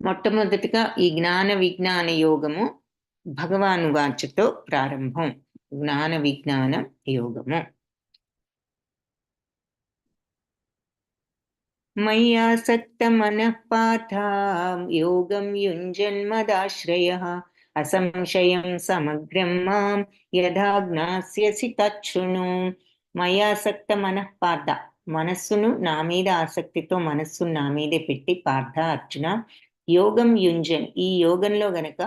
మొట్టమొదటిగా ఈ జ్ఞాన విజ్ఞాన యోగము భగవాను వాచతో ప్రారంభం. జ్ఞాన విజ్ఞాన యోగము. మయ్యాసక్త మనః పార్థ యోగం యుంజన్మదాశ్రయః అసంశయం సమగ్రం మాం యథా జ్ఞాస్యసి తచ్ఛృణు. మయాసక్త మనః పార్థ, మనస్సును నా మీద ఆసక్తితో మనస్సును నా మీదే పెట్టి పార్థ అర్జున, యోగం యుంజన్, ఈ యోగంలో గనక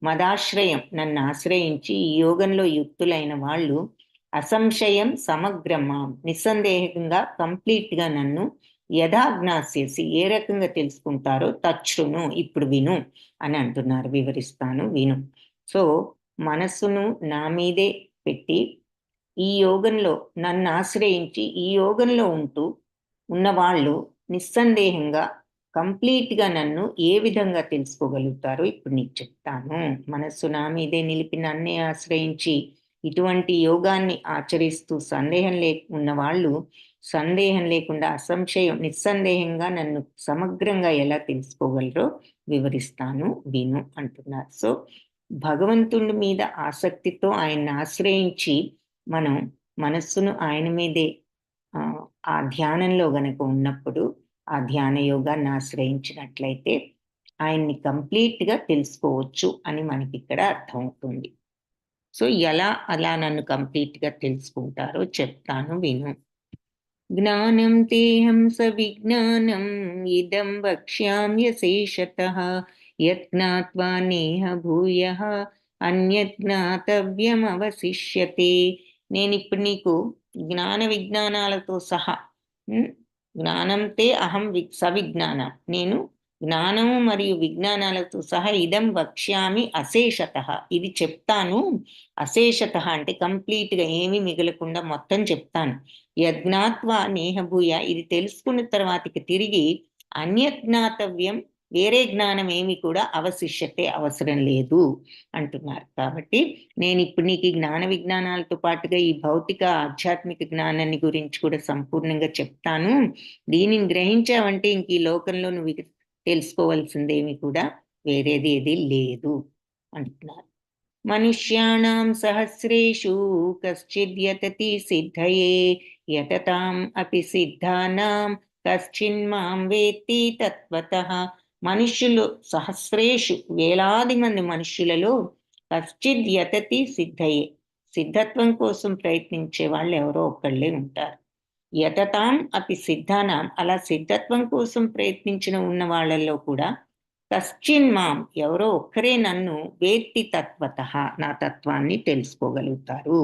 మదాశ్రయం, నన్ను ఆశ్రయించి ఈ యోగంలో యుక్తులైన వాళ్ళు అసంశయం సమగ్రమా, నిస్సందేహంగా కంప్లీట్గా నన్ను యథాజ్ఞాస్యసి, ఏ రకంగా తెలుసుకుంటారో తచ్ఛృణు, ఇప్పుడు విను అని అంటున్నారు. వివరిస్తాను, విను. సో మనస్సును నా మీదే పెట్టి ఈ యోగంలో నన్ను ఆశ్రయించి ఈ యోగంలో ఉంటూ ఉన్నవాళ్ళు నిస్సందేహంగా కంప్లీట్గా నన్ను ఏ విధంగా తెలుసుకోగలుగుతారో ఇప్పుడు నీకు చెప్తాను. మనస్సు నా మీదే నిలిపి నన్నే ఆశ్రయించి ఇటువంటి యోగాన్ని ఆచరిస్తూ ఉన్న వాళ్ళు సందేహం లేకుండా అసంశయం నిస్సందేహంగా నన్ను సమగ్రంగా ఎలా తెలుసుకోగలరో వివరిస్తాను, విను అంటున్నారు. సో భగవంతుడి మీద ఆసక్తితో ఆయన్ని ఆశ్రయించి మనం మనస్సును ఆయన మీదే ఆ ధ్యానంలో గనక ఉన్నప్పుడు, ఆ ధ్యాన యోగాన్ని ఆశ్రయించినట్లయితే ఆయన్ని కంప్లీట్గా తెలుసుకోవచ్చు అని మనకి ఇక్కడ అర్థమవుతుంది. సో ఎలా అలా నన్ను కంప్లీట్గా తెలుసుకుంటారో చెప్తాను, విను. జ్ఞానం తేహం సవిజ్ఞానం ఇదం వక్ష్యామ్యశేషతః యజ్ఞాత్వా నేహ భూయః అన్యత్ జ్ఞాతవ్యమవశిష్యతే. నేను ఇప్పుడు నీకు జ్ఞాన విజ్ఞానాలతో సహా, జ్ఞానంతే అహం సవిజ్ఞాన, నేను జ్ఞానము మరియు విజ్ఞానాలతో సహా ఇదం వక్ష్యామి అశేషతః, ఇది చెప్తాను. అశేషతః అంటే కంప్లీట్గా ఏమీ మిగలకుండా మొత్తం చెప్తాను. యజ్ఞాత్వ నేహభూయ, ఇది తెలుసుకున్న తర్వాతకి తిరిగి అన్యజ్ఞాతవ్యం, వేరే జ్ఞానం ఏమి కూడా అవశిష్యతే, అవసరం లేదు అంటున్నారు. కాబట్టి నేను ఇప్పుడు నీకు ఈ జ్ఞాన విజ్ఞానాలతో పాటుగా ఈ భౌతిక ఆధ్యాత్మిక జ్ఞానాన్ని గురించి కూడా సంపూర్ణంగా చెప్తాను. దీనిని గ్రహించావంటే ఇంక ఈ లోకంలో నువ్వు తెలుసుకోవాల్సిందేమి కూడా వేరేది ఏది లేదు అంటున్నారు. మనుష్యాణం సహస్రేషు కశ్చిద్ యతతి సిద్ధయే యతతాం అపి సిద్ధానాం కశ్చిన్మాం వేత్తి తత్వతః. మనుష్యులు సహస్రేషు, వేలాది మంది మనుష్యులలో కశ్చిద్ యతతి సిద్ధయే, సిద్ధత్వం కోసం ప్రయత్నించే వాళ్ళు ఎవరో ఒకళ్ళే ఉంటారు. యతతాం అపి సిద్ధానాం, అలా సిద్ధత్వం కోసం ప్రయత్నించిన ఉన్న వాళ్ళల్లో కూడా కశ్చిన్మాం, ఎవరో ఒక్కరే నన్ను వేత్తి తత్వతః, నా తత్వాన్ని తెలుసుకోగలుగుతారు.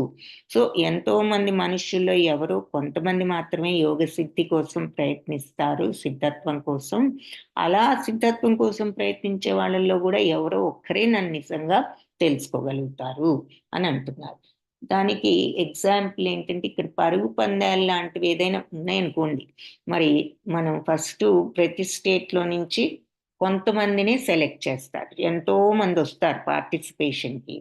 సో ఎంతో మంది మనుష్యుల్లో ఎవరో కొంతమంది మాత్రమే యోగ సిద్ధి కోసం ప్రయత్నిస్తారు, సిద్ధత్వం కోసం. అలా సిద్ధత్వం కోసం ప్రయత్నించే వాళ్ళల్లో కూడా ఎవరో ఒక్కరే నన్ను నిజంగా తెలుసుకోగలుగుతారు అని అంటున్నారు. దానికి ఎగ్జాంపుల్ ఏంటంటే, ఇక్కడ పరుగు పందాలు లాంటివి ఏదైనా ఉన్నాయనుకోండి, మరి మనం ఫస్ట్ ప్రతి స్టేట్లో నుంచి కొంతమందినే సెలెక్ట్ చేస్తారు. ఎంతో మంది వస్తారు పార్టిసిపేషన్కి,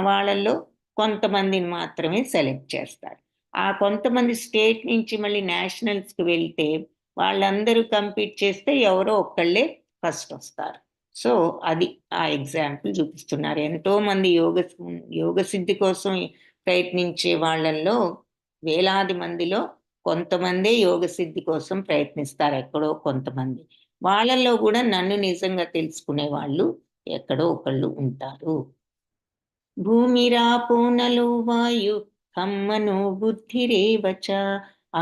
వాళ్ళల్లో కొంతమందిని మాత్రమే సెలెక్ట్ చేస్తారు. ఆ కొంతమంది స్టేట్ నుంచి మళ్ళీ నేషనల్స్కి వెళ్తే వాళ్ళందరూ కంపీట్ చేస్తే ఎవరో ఒక్కళ్ళే ఫస్ట్ వస్తారు. సో అది ఆ ఎగ్జాంపుల్ చూపిస్తున్నారు. ఎంతో మంది యోగ సిద్ధి కోసం ప్రయత్నించే వాళ్ళల్లో వేలాది మందిలో కొంతమందే యోగ సిద్ధి కోసం ప్రయత్నిస్తారు, ఎక్కడో కొంతమంది. వాళ్ళల్లో కూడా నన్ను నిజంగా తెలుసుకునే వాళ్ళు ఎక్కడో ఒకళ్ళు ఉంటారు. భూమిరాపో నలో వాయు కమ్మనో బుద్ధిరేవచ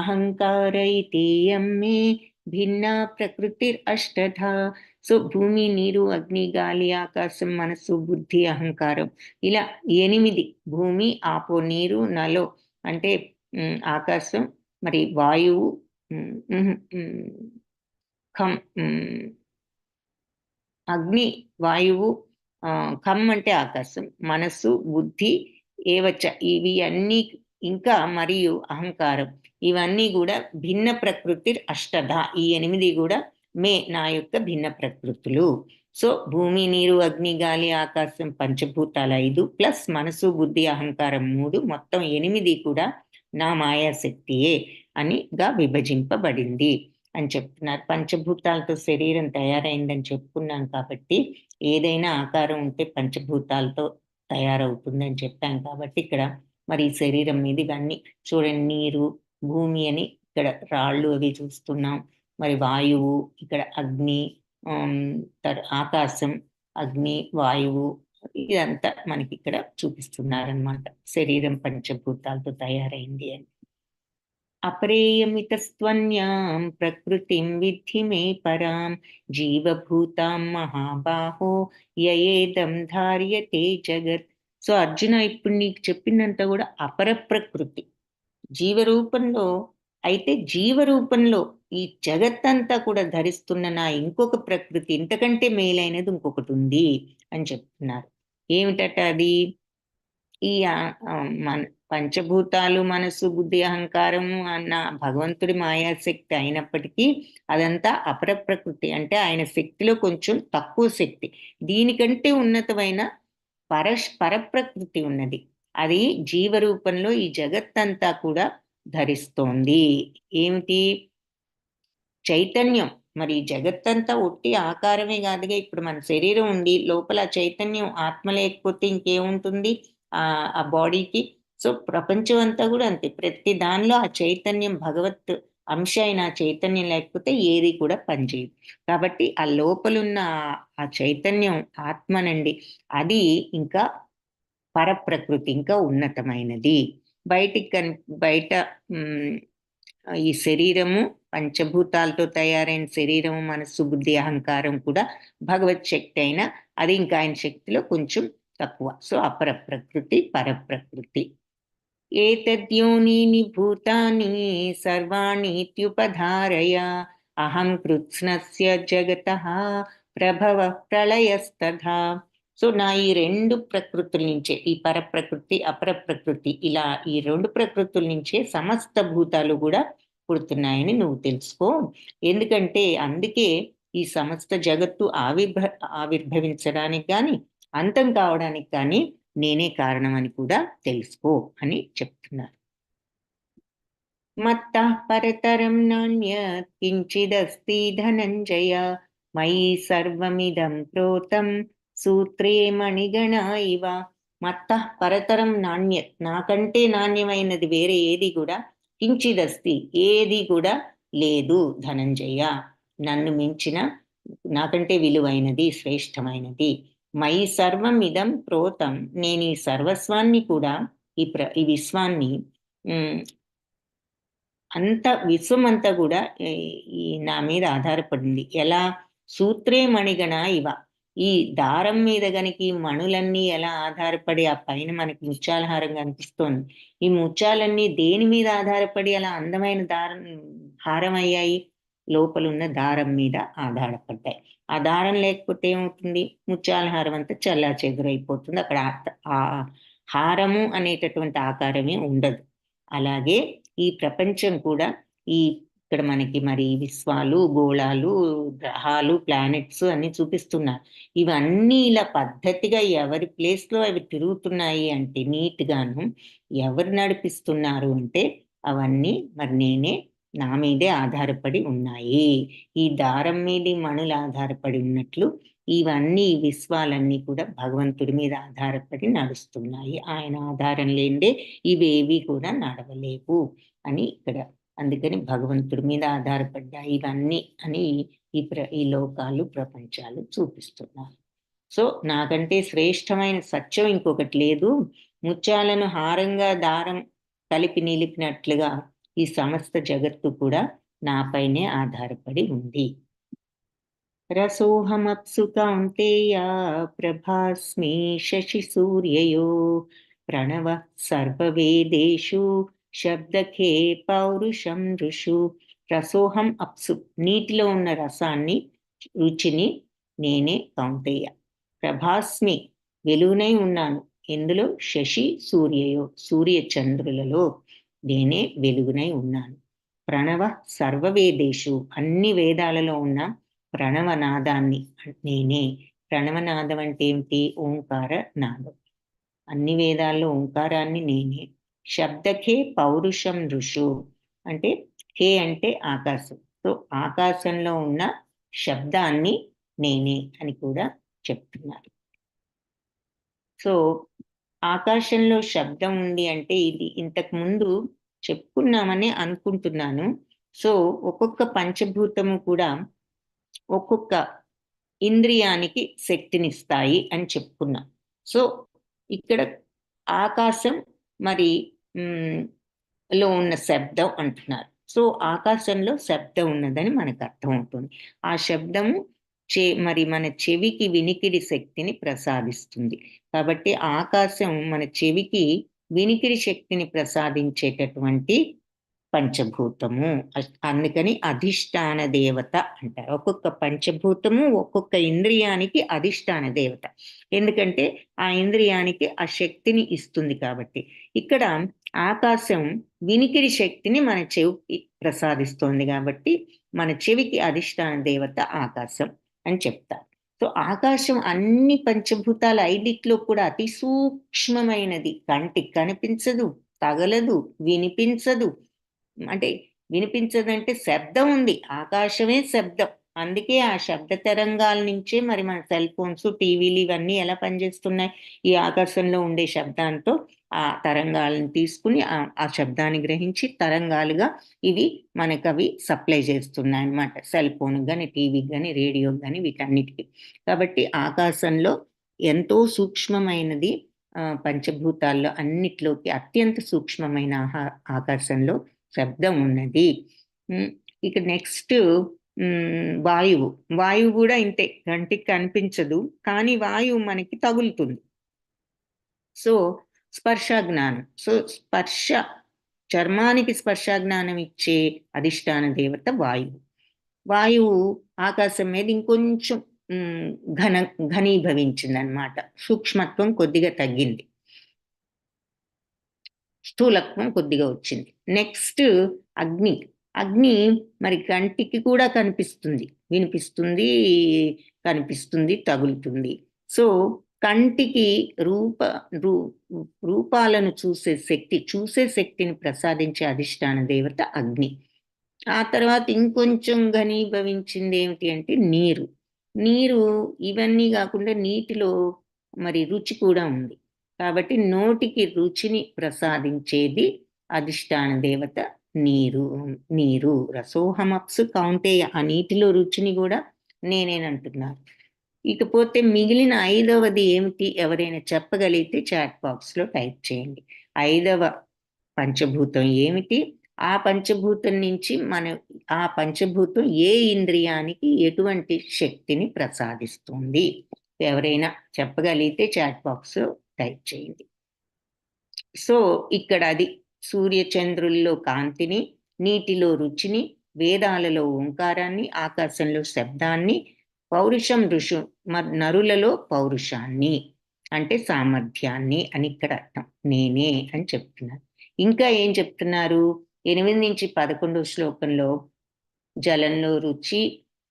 అహంకార ఇతేయం మే భిన్నా ప్రకృతిర్ అష్టధా. సో భూమి, నీరు, అగ్ని, గాలి, ఆకాశం, మనస్సు, బుద్ధి, అహంకారం, ఇలా 8. భూమి, ఆపో, నీరు, నలో అంటే ఆకాశం, మరి వాయువు, అగ్ని, వాయువు, ఖమ్ అంటే ఆకాశం, మనస్సు, బుద్ధి, ఏవచ్చ, ఇవి అన్నీ, ఇంకా మరియు అహంకారం, ఇవన్నీ కూడా భిన్న ప్రకృతి అష్టధ, ఈ 8 కూడా నా యొక్క భిన్న ప్రకృతులు. సో భూమి, నీరు, అగ్ని, గాలి, ఆకాశం పంచభూతాలు 5 ప్లస్ మనసు, బుద్ధి, అహంకారం 3, మొత్తం 8 కూడా నా మాయాశక్తియే అనిగా విభజింపబడింది. అని చెప్తున్నారు. పంచభూతాలతో శరీరం తయారైందని చెప్పుకున్నాం కాబట్టి ఏదైనా ఆకారం ఉంటే పంచభూతాలతో తయారవుతుందని చెప్పాం కాబట్టి ఇక్కడ మరి ఈ శరీరం మీద ఇవన్నీ చూడండి, నీరు, భూమి అని ఇక్కడ రాళ్ళు అవి చూస్తున్నాం, మరి వాయువు, ఇక్కడ అగ్ని, ఆకాశం, అగ్ని, వాయువు, ఇదంతా మనకి ఇక్కడ చూపిస్తున్నారనమాట. శరీరం పంచభూతాలతో తయారైంది అని. అపరేయమితస్త్వన్యాం ప్రకృతిం విద్ధి మే పరాం జీవభూతాం మహాబాహో యయేదం ధార్యతే జగత్. సో అర్జున, ఇప్పుడు నీకు చెప్పినంత కూడా అపర ప్రకృతి జీవరూపంలో, అయితే జీవరూపంలో ఈ జగత్తంతా కూడా ధరిస్తున్న నా ఇంకొక ప్రకృతి, ఇంతకంటే మేలైనది ఇంకొకటి ఉంది అని చెప్తున్నారు. ఏమిటట అది? ఈ మన పంచభూతాలు, మనసు, బుద్ధి, అహంకారము అన్న భగవంతుడి మాయాశక్తి అయినప్పటికీ అదంతా అపర ప్రకృతి, అంటే ఆయన శక్తిలో కొంచెం తక్కువ శక్తి. దీనికంటే ఉన్నతమైన పరప్రకృతి ఉన్నది, అది జీవరూపంలో ఈ జగత్తంతా కూడా ధరిస్తోంది. ఏమిటి? చైతన్యం. మరి జగత్తంతా ఒట్టి ఆకారమే కాదుగా, ఇప్పుడు మన శరీరం ఉండి లోపల చైతన్యం, ఆత్మ లేకపోతే ఇంకేముంటుంది ఆ బాడీకి? సో ప్రపంచం అంతా కూడా అంతే, ప్రతి దానిలో ఆ చైతన్యం, భగవత్ అంశ అయిన చైతన్యం లేకపోతే ఏది కూడా పనిచేయదు. కాబట్టి ఆ లోపలున్న ఆ చైతన్యం ఆత్మనండి, అది ఇంకా పరప్రకృతి, ఇంకా ఉన్నతమైనది. బయట ఈ శరీరము, పంచభూతాలతో తయారైన శరీరము, మనస్సు, బుద్ధి, అహంకారం కూడా భగవత్ శక్తి అయినా అది ఇంకా ఆయన శక్తిలో కొంచెం తక్కువ. సో అపర ప్రకృతి, పరప్రకృతి. ఏతద్యోనీని భూతాని సర్వాణీత్యుపధారయ అహం కృత్స్నస్య జగతః ప్రభవ ప్రళయస్తథా. సో నా ఈ రెండు ప్రకృతుల నుంచే, ఈ పరప్రకృతి, అపర ప్రకృతి, ఇలా ఈ రెండు ప్రకృతుల నుంచే సమస్త భూతాలు కూడా పుడుతున్నాయని నువ్వు తెలుసుకో. ఎందుకంటే అందుకే ఈ సమస్త జగత్తు ఆవిర్భవించడానికి కానీ అంతం కావడానికి కానీ నేనే కారణం అని కూడా తెలుసుకో అని చెప్తున్నారు. మత్తః పరతరం నాన్యత్ కించిదస్తి ధనంజయ మయి సర్వమిదం ప్రోతం సూత్రే మణిగణ ఇవ. మత్తః పరతరం నాణ్యత్, నాకంటే నాణ్యమైనది వేరే ఏది కూడా, కించిదస్తి ఏది కూడా లేదు ధనంజయ, నన్ను మించిన, నాకంటే విలువైనది, శ్రేష్టమైనది. మయి సర్వం ఇదం ప్రోతం, నేను ఈ సర్వస్వాన్ని కూడా, ఈ విశ్వాన్ని, అంత విశ్వం అంతా కూడా ఈ నా మీద ఆధారపడింది. ఎలా? సూత్రే మణిగణ ఇవ, ఈ దారం మీద గనక ఈ మణులన్నీ ఎలా ఆధారపడి ఆ పైన మనకి ముత్యాలహారం కనిపిస్తోంది, ఈ ముత్యాలన్నీ దేని మీద ఆధారపడి అలా అందమైన హారం అయ్యాయి? లోపలున్న దారం మీద ఆధారపడ్డాయి. ఆ దారం లేకపోతే ఏమవుతుంది? ముత్యాలహారం అంతా చల్లా చెదురైపోతుంది, అక్కడ ఆ హారము అనేటటువంటి ఆకారమే ఉండదు. అలాగే ఈ ప్రపంచం కూడా, ఇక్కడ మనకి మరి విశ్వాలు, గోళాలు, గ్రహాలు, ప్లానెట్స్ అన్ని చూపిస్తున్నారు. ఇవన్నీ ఇలా పద్ధతిగా ఎవరి ప్లేస్లో అవి తిరుగుతున్నాయి అంటే నీట్గాను ఎవరు నడిపిస్తున్నారు అంటే అవన్నీ మరి నేనే, నా మీదే ఆధారపడి ఉన్నాయి. ఈ దారం మీద మణులు ఆధారపడి ఉన్నట్లు ఇవన్నీ, విశ్వాలన్నీ కూడా భగవంతుడి మీద ఆధారపడి నడుస్తున్నాయి. ఆయన ఆధారం లేనిదే ఇవేవి కూడా నడవలేవు అని ఇక్కడ, అందుకని భగవంతుడి మీద ఆధారపడ్డాయి ఇవన్నీ అని ఈ లోకాలు, ప్రపంచాలు చూపిస్తున్నారు. సో నాకంటే శ్రేష్టమైన సత్యం ఇంకొకటి లేదు. ముత్యాలను హారంగా దారం కలిపి నిలిపినట్లుగా ఈ సమస్త జగత్తు కూడా నాపైనే ఆధారపడి ఉంది. రసోహమప్సు కౌంతేయ ప్రభాస్మి శశి సూర్యయో ప్రణవ సర్వవేదేషు శబ్దఖే పౌరుషం ఋషు. రసోహం అప్సు, నీటిలో ఉన్న రసాన్ని, రుచిని నేనే కౌంతేయ. ప్రభాస్మి, వెలుగునై ఉన్నాను. ఎందులో? శశి సూర్యయో, సూర్య చంద్రులలో నేనే వెలుగునై ఉన్నాను. ప్రణవ సర్వవేదేషు, అన్ని వేదాలలో ఉన్న ప్రణవనాదాన్ని నేనే. ప్రణవనాదం అంటే ఏమిటి? ఓంకార నాదం. అన్ని వేదాల్లో ఓంకారాన్ని నేనే. శబ్దఖే పౌరుషం ఋషు, అంటే ఖే అంటే ఆకాశం, సో ఆకాశంలో ఉన్న శబ్దాన్ని నేనే అని కూడా చెప్తున్నారు. సో ఆకాశంలో శబ్దం ఉంది అంటే ఇది ఇంతకు ముందు చెప్పుకున్నామని అనుకుంటున్నాను. సో ఒక్కొక్క పంచభూతము కూడా ఒక్కొక్క ఇంద్రియానికి శక్తినిస్తాయి అని చెప్పుకున్నాం. సో ఇక్కడ ఆకాశం మరి లో ఉన్న శబ్దం అంటున్నారు. సో ఆకాశంలో శబ్దం ఉన్నదని మనకు అర్థమవుతుంది. ఆ శబ్దము మరి మన చెవికి వినికిడి శక్తిని ప్రసాదిస్తుంది. కాబట్టి ఆకాశం మన చెవికి వినికిడి శక్తిని ప్రసాదించేటటువంటి పంచభూతము. అందుకని అధిష్టాన దేవత అంటారు. ఒక్కొక్క పంచభూతము ఒక్కొక్క ఇంద్రియానికి అధిష్టాన దేవత. ఎందుకంటే ఆ ఇంద్రియానికి ఆ శక్తిని ఇస్తుంది కాబట్టి. ఇక్కడ ఆకాశం వినికిడి శక్తిని మన చెవికి ప్రసాదిస్తోంది కాబట్టి మన చెవికి అధిష్టాన దేవత ఆకాశం అని చెప్తారు. సో ఆకాశం అన్ని పంచభూతాల ఐదిట్లో కూడా అతి సూక్ష్మమైనది. కంటికి కనిపించదు, తగలదు, వినిపించదు. అంటే వినిపించదంటే శబ్దం ఉంది, ఆకాశమే శబ్దం. అందుకే ఆ శబ్ద తరంగాల నుంచే మరి మన సెల్ ఫోన్స్, టీవీలు ఇవన్నీ ఎలా పనిచేస్తున్నాయి? ఈ ఆకాశంలో ఉండే శబ్దంతో ఆ తరంగాలను తీసుకుని ఆ శబ్దాన్ని గ్రహించి తరంగాలుగా ఇవి మనకు అవి సప్లై చేస్తున్నాయి అన్నమాట. సెల్ ఫోన్ కానీ, టీవీకి కానీ, రేడియోకి కానీ, వీటన్నిటికీ. కాబట్టి ఆకాశంలో ఎంతో సూక్ష్మమైనది. పంచభూతాల్లో అన్నిట్లోకి అత్యంత సూక్ష్మమైన ఆకాశంలో శబ్దం ఉన్నది. ఇక నెక్స్ట్ వాయువు. వాయువు కూడా ఇంతే, కంటికి కనిపించదు కానీ వాయువు మనకి తగులుతుంది. సో స్పర్శ జ్ఞానం. సో స్పర్శ, చర్మానికి స్పర్శ జ్ఞానం ఇచ్చే అధిష్టాన దేవత వాయువు. వాయువు ఆకాశం మీద ఇంకొంచెం ఘనీభవించింది అన్నమాట. సూక్ష్మత్వం కొద్దిగా తగ్గింది, స్థూలత్వం కొద్దిగా వచ్చింది. నెక్స్ట్ అగ్ని. అగ్ని మరి కంటికి కూడా కనిపిస్తుంది, వినిపిస్తుంది, కనిపిస్తుంది, తగులుతుంది. సో కంటికి రూపాలను చూసే శక్తిని ప్రసాదించే అధిష్టాన దేవత అగ్ని. ఆ తర్వాత ఇంకొంచెం ఘనీభవించింది ఏమిటి అంటే నీరు. నీరు ఇవన్నీ కాకుండా నీటిలో మరి రుచి కూడా ఉంది. కాబట్టి నోటికి రుచిని ప్రసాదించేది అధిష్టాన దేవత నీరు. రసోహమప్సు కౌంటేయ. ఆ నీటిలో రుచిని కూడా నేనేనంటున్నారు. ఇకపోతే మిగిలిన 5వది ఏమిటి? ఎవరైనా చెప్పగలిగితే చాట్ బాక్స్ లో టైప్ చేయండి. 5వ పంచభూతం ఏమిటి? ఆ పంచభూతం నుంచి ఆ పంచభూతం ఏ ఇంద్రియానికి ఎటువంటి శక్తిని ప్రసాదిస్తుంది? ఎవరైనా చెప్పగలిగితే చాట్ బాక్స్ లో టైప్ చేయండి. సో ఇక్కడ అది సూర్యచంద్రుల్లో కాంతిని, నీటిలో రుచిని, వేదాలలో ఓంకారాన్ని, ఆకాశంలో శబ్దాన్ని, పౌరుషం నరులలో పౌరుషాన్ని అంటే సామర్థ్యాన్ని అని ఇక్కడ అర్థం. నేనే అని చెప్తున్నారు. ఇంకా ఏం చెప్తున్నారు? 8 నుంచి 11 శ్లోకంలో జలంలో రుచి,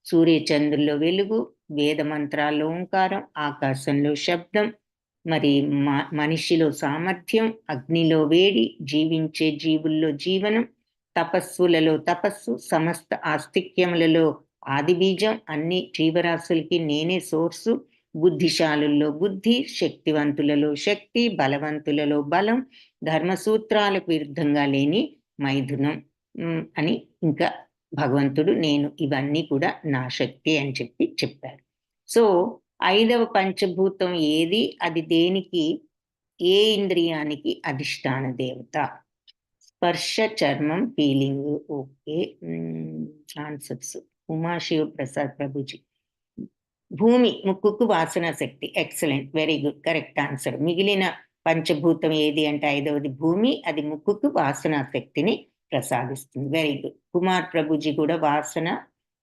సూర్యచంద్రుల్లో వెలుగు, వేద మంత్రాల్లో ఓంకారం, ఆకాశంలో శబ్దం, మరి మనిషిలో సామర్థ్యం, అగ్నిలో వేడి, జీవించే జీవుల్లో జీవనం, తపస్సులలో తపస్సు, సమస్త ఆస్తిక్యములలో ఆది బీజం, అన్ని జీవరాశులకి నేనే సోర్సు, బుద్ధిశాలుల్లో బుద్ధి, శక్తివంతులలో శక్తి, బలవంతులలో బలం, ధర్మసూత్రాలకు విరుద్ధంగా లేని మైథునం అని ఇంకా భగవంతుడు నేను, ఇవన్నీ కూడా నా శక్తి అని చెప్పారు. సో 5వ పంచభూతం ఏది? అది దేనికి, ఏ ఇంద్రియానికి అధిష్టాన దేవత? స్పర్శ, చర్మం, feeling. Okay, answers. Umashiva Prasad Prabhuji. భూమి, ముక్కుకు వాసన శక్తి. Excellent, very good, correct answer. మిగిలిన పంచభూతం ఏది అంటే 5వది భూమి, అది ముక్కుకు వాసన శక్తిని ప్రసాదిస్తుంది. Very good. కుమార్ ప్రభుజీ కూడా వాసన,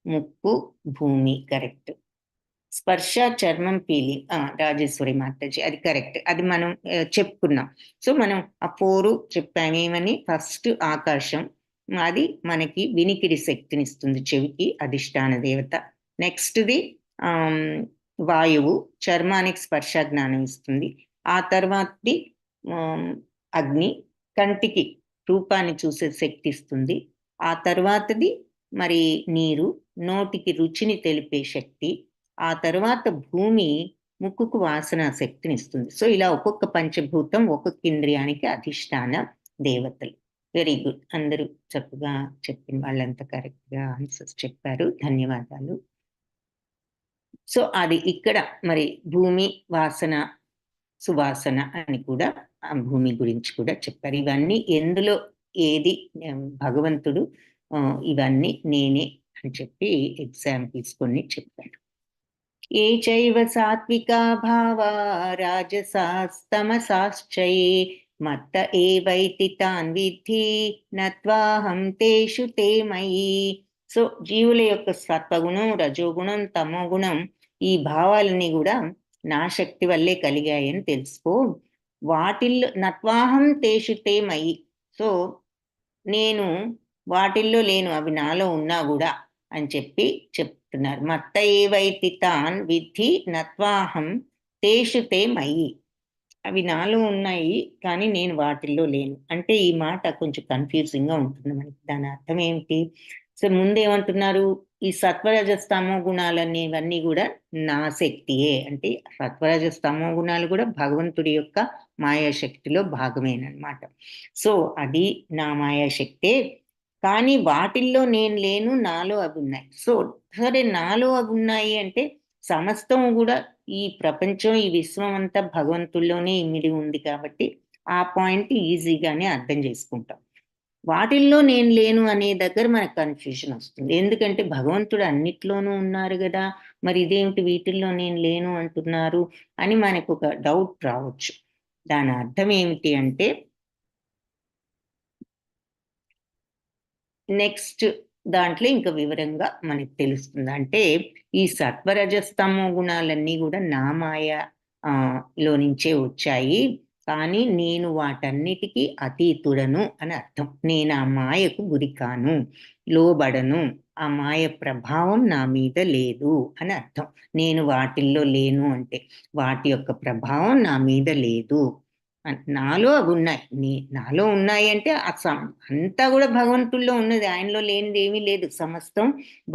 ముక్కు, భూమి, కరెక్ట్. స్పర్శ, చర్మం, ఫీలింగ్. రాజేశ్వరి మాతాజీ, అది కరెక్ట్. అది మనం చెప్పుకున్నాం. సో మనం ఆ 4 చెప్పామేమని? ఫస్ట్ ఆకాశం, అది మనకి వినికిడి శక్తిని ఇస్తుంది, చెవికి అధిష్టాన దేవత. నెక్స్ట్ది వాయువు, చర్మానికి స్పర్శ జ్ఞానం ఇస్తుంది. ఆ తర్వాతది అగ్ని, కంటికి రూపాన్ని చూసే శక్తి ఇస్తుంది. ఆ తర్వాతది మరి నీరు, నోటికి రుచిని తెలిపే శక్తి, ఆ తర్వాత భూమి ముక్కుకు వాసన శక్తిని ఇస్తుంది. సో ఇలా ఒక్కొక్క పంచభూతం ఒక్కొక్క ఇంద్రియానికి అధిష్టాన దేవతలు. Very good. అందరూ చక్కగా చెప్పిన వాళ్ళంతా కరెక్ట్గా ఆన్సర్స్ చెప్పారు. ధన్యవాదాలు. సో అది ఇక్కడ మరి భూమి, వాసన, సువాసన అని కూడా ఆ భూమి గురించి కూడా చెప్పారు. ఇవన్నీ ఎందులో ఏది భగవంతుడు ఇవన్నీ నేనే అని చెప్పి ఎగ్జాంపుల్స్ కొన్ని చెప్పాడు. ఏ చైవ సాత్వికా భావా రాజసాస్తమసాశ్చయే మత్త ఏవైతి తాన్ విద్ధి నత్వాహం తేషు తే మయి. సో జీవుల యొక్క సత్వగుణం, రజోగుణం, తమోగుణం ఈ భావాలన్నీ కూడా నా శక్తి వల్లే కలిగాయని తెలుసుకో. వాటిల్లో నత్వాహం తేషు తే మయి. సో నేను వాటిల్లో లేను, అవి నాలో ఉన్నా కూడా అని చెప్పి చెప్తున్నారు. మత్త ఏవైతి తాన్ విద్ధి నత్వాహం తేషు తే మయి. అవి నాలో ఉన్నాయి కానీ నేను వాటిల్లో లేను అంటే ఈ మాట కొంచెం కన్ఫ్యూజింగ్ గా ఉంటుంది మనకి. దాని అర్థం ఏమిటి? సో ముందేమంటున్నారు, ఈ సత్వరజస్తమో గుణాలనేవన్నీ కూడా నా శక్తియే. అంటే సత్వరజస్తమో గుణాలు కూడా భగవంతుడి యొక్క మాయాశక్తిలో భాగమేనమాట. సో అది నా మాయాశక్తే, కానీ వాటిల్లో నేను లేను, నాలో అవి ఉన్నాయి. సో సరే నాలో అవి ఉన్నాయి అంటే సమస్తం కూడా ఈ ప్రపంచం, ఈ విశ్వం అంతా భగవంతుల్లోనే ఇమిడి ఉంది కాబట్టి ఆ పాయింట్ ఈజీగానే అర్థం చేసుకుంటాం. వాటిల్లో నేను లేను అనే దగ్గర మనకు కన్ఫ్యూజన్ వస్తుంది. ఎందుకంటే భగవంతుడు అన్నిట్లోనూ ఉన్నారు కదా, మరి ఇదేమిటి వీటిల్లో నేను లేను అంటున్నారు అని మనకు ఒక డౌట్ రావచ్చు. దాని అర్థం ఏమిటి అంటే నెక్స్ట్ దాంట్లో ఇంకా వివరంగా మనకి తెలుస్తుంది. అంటే ఈ సత్వరజస్తమో గుణాలన్నీ కూడా నా మాయ లో నుంచే వచ్చాయి, కానీ నేను వాటన్నిటికీ అతీతుడను అని అర్థం. నేను ఆ మాయకు గురి కాను, లోబడను, ఆ మాయ ప్రభావం నా మీద లేదు అని అర్థం. నేను వాటిల్లో లేను అంటే వాటి యొక్క ప్రభావం నా మీద లేదు. నాలో అవి ఉన్నాయి. నాలో ఉన్నాయి అంటే అంతా కూడా భగవంతుల్లో ఉన్నది, ఆయనలో లేనిది ఏమీ లేదు. సమస్తం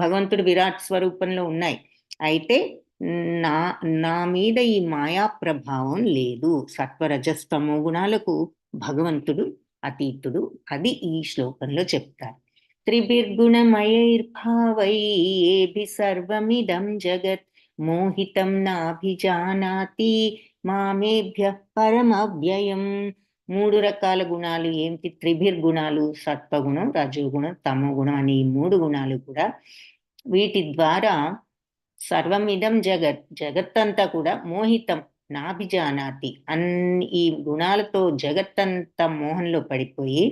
భగవంతుడు విరాట్ స్వరూపంలో ఉన్నాయి. అయితే నా నా మీద ఈ మాయా ప్రభావం లేదు. సత్వరజస్తమో గుణాలకు భగవంతుడు అతీతుడు. అది ఈ శ్లోకంలో చెప్తారు. త్రిభిర్గుణమయైర్భావై ఏభి సర్వమిదం జగత్ మోహితం నాభిజానాతి మామేభ్య పరమవ్యయం. 3 రకాల గుణాలు ఏమిటి? త్రిభిర్గుణాలు, సత్వగుణం, రజోగుణం, తమోగుణం అనే ఈ 3 గుణాలు కూడా వీటి ద్వారా సర్వమిదం జగత్, జగత్తంతా కూడా మోహితం నాభిజానాతి, అన్ని ఈ గుణాలతో జగత్తంతా మోహంలో పడిపోయి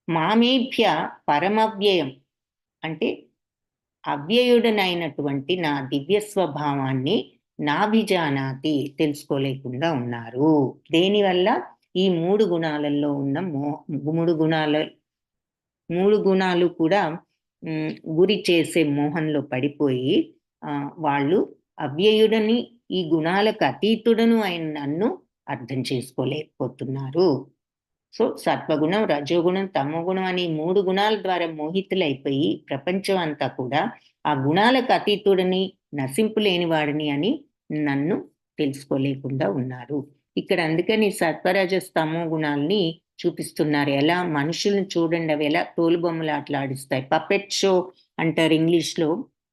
మామేభ్య పరమవ్యయం అంటే అవ్యయుడనైనటువంటి నా దివ్య స్వభావాన్ని నాభిజానాతి తెలుసుకోలేకుండా ఉన్నారు. దేనివల్ల? ఈ 3 గుణాలలో ఉన్న 3 గుణాలు కూడా గురి చేసే మోహంలో పడిపోయి వాళ్ళు అవ్యయుడని, ఈ గుణాలకు అతీతుడను అయిన నన్ను అర్థం చేసుకోలేకపోతున్నారు. సో సత్వగుణం, రజోగుణం, తమోగుణం అనే 3 గుణాల ద్వారా మోహితులైపోయి ప్రపంచం అంతా కూడా ఆ గుణాలకు అతీతుడని, నశింపు లేనివాడిని అని నన్ను తెలుసుకోలేకుండా ఉన్నారు. ఇక్కడ అందుకని సత్వరజస్తమో గుణాలని చూపిస్తున్నారు. ఎలా మనుషుల్ని చూడండి, అవి ఎలా తోలుబొమ్మలాటలు ఆడిస్తాయి. పపెట్ షో అంటారు ఇంగ్లీష్లో,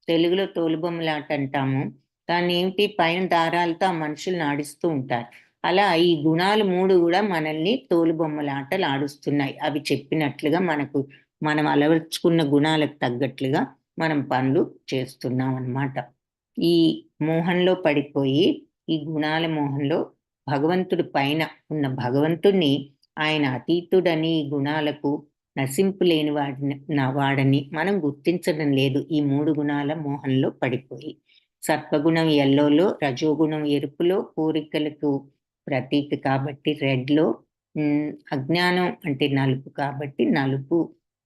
తెలుగులో తోలుబొమ్మలాట అంటాము. దాన్ని ఏమిటి, పైన దారాలతో ఆ మనుషుల్ని ఆడిస్తూ ఉంటారు. అలా ఈ గుణాలు 3 కూడా మనల్ని తోలుబొమ్మలాటలు ఆడిస్తున్నాయి. అవి చెప్పినట్లుగా మనం అలవర్చుకున్న గుణాలకు తగ్గట్లుగా మనం పనులు చేస్తున్నాం అన్నమాట. ఈ మోహంలో పడిపోయి, ఈ గుణాల మోహంలో భగవంతుడి పైన ఉన్న భగవంతుణ్ణి ఆయన అతీతుడని, గుణాలకు నశింపు లేని వాడని మనం గుర్తించడం లేదు. ఈ 3 గుణాల మోహంలో పడిపోయి సత్వగుణం ఎల్లోలో, రజోగుణం ఎరుపులో, కోరికలకు ప్రతీక కాబట్టి రెడ్లో, అజ్ఞానం అంటే నలుపు కాబట్టి నలుపు,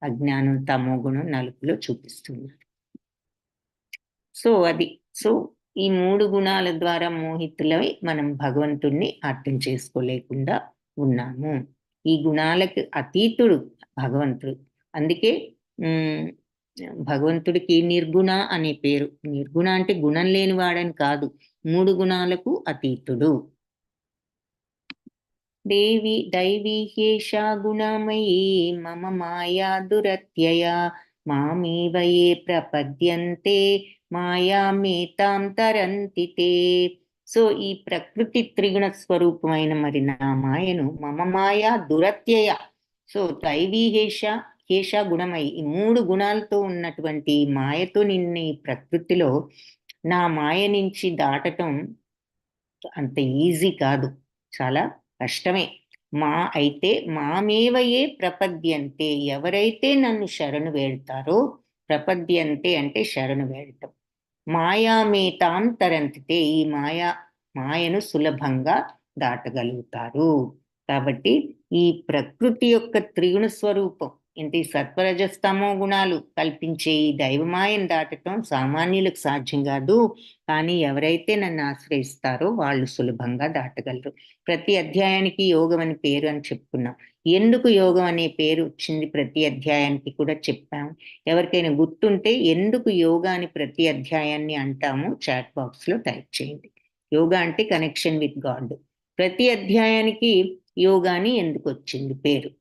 అజ్ఞానం తమోగుణం నలుపులో చూపిస్తున్నారు. సో ఈ 3 గుణాల ద్వారా మోహితులై మనం భగవంతుణ్ణి అర్థం చేసుకోలేకుండా ఉన్నాము. ఈ గుణాలకు అతీతుడు భగవంతుడు. అందుకే భగవంతుడికి నిర్గుణ అనే పేరు. నిర్గుణ అంటే గుణం లేనివాడని కాదు, 3 గుణాలకు అతీతుడు. దేవి దైవీ హ్యేషా గుణమయీ మమ మాయా దురత్యయా మామేవ యే ప్రపద్యంతే మాయామేతాం తరంతి తే. సో ఈ ప్రకృతి త్రిగుణ స్వరూపమైన మరి నా మాయను మమ మాయా దురత్యయ. సో దైవీ హేష గుణమై, ఈ 3 గుణాలతో ఉన్నటువంటి మాయతో నిన్న ఈ ప్రకృతిలో నా మాయ నుంచి దాటటం అంత ఈజీ కాదు, చాలా కష్టమే. అయితే మామేవయే ప్రపద్యంతే, ఎవరైతే నన్ను శరణు వేడతారో, ప్రపద్యంతే అంటే శరణు వేడటం, మాయామేతాం తరంతితే, ఈ మాయను సులభంగా దాటగలుగుతారు. కాబట్టి ఈ ప్రకృతి యొక్క త్రిగుణ స్వరూపం ఏంటి, సత్వరజస్తమో గుణాలు కల్పించే ఈ దైవమాయను దాటటం సామాన్యులకు సాధ్యం కాదు. కానీ ఎవరైతే నన్ను ఆశ్రయిస్తారో వాళ్ళు సులభంగా దాటగలరు. ప్రతి అధ్యాయానికి యోగం అని పేరు అని చెప్పుకున్నాం. ఎందుకు యోగం అనే పేరు వచ్చింది ప్రతి అధ్యాయానికి కూడా చెప్పాము. ఎవరికైనా గుర్తుంటే ఎందుకు యోగా అని ప్రతి అధ్యాయాన్ని అంటాము చాట్ బాక్స్ లో టైప్ చేయండి. యోగా అంటే కనెక్షన్ విత్ గాడ్. ప్రతి అధ్యాయానికి యోగాని ఎందుకు వచ్చింది పేరు,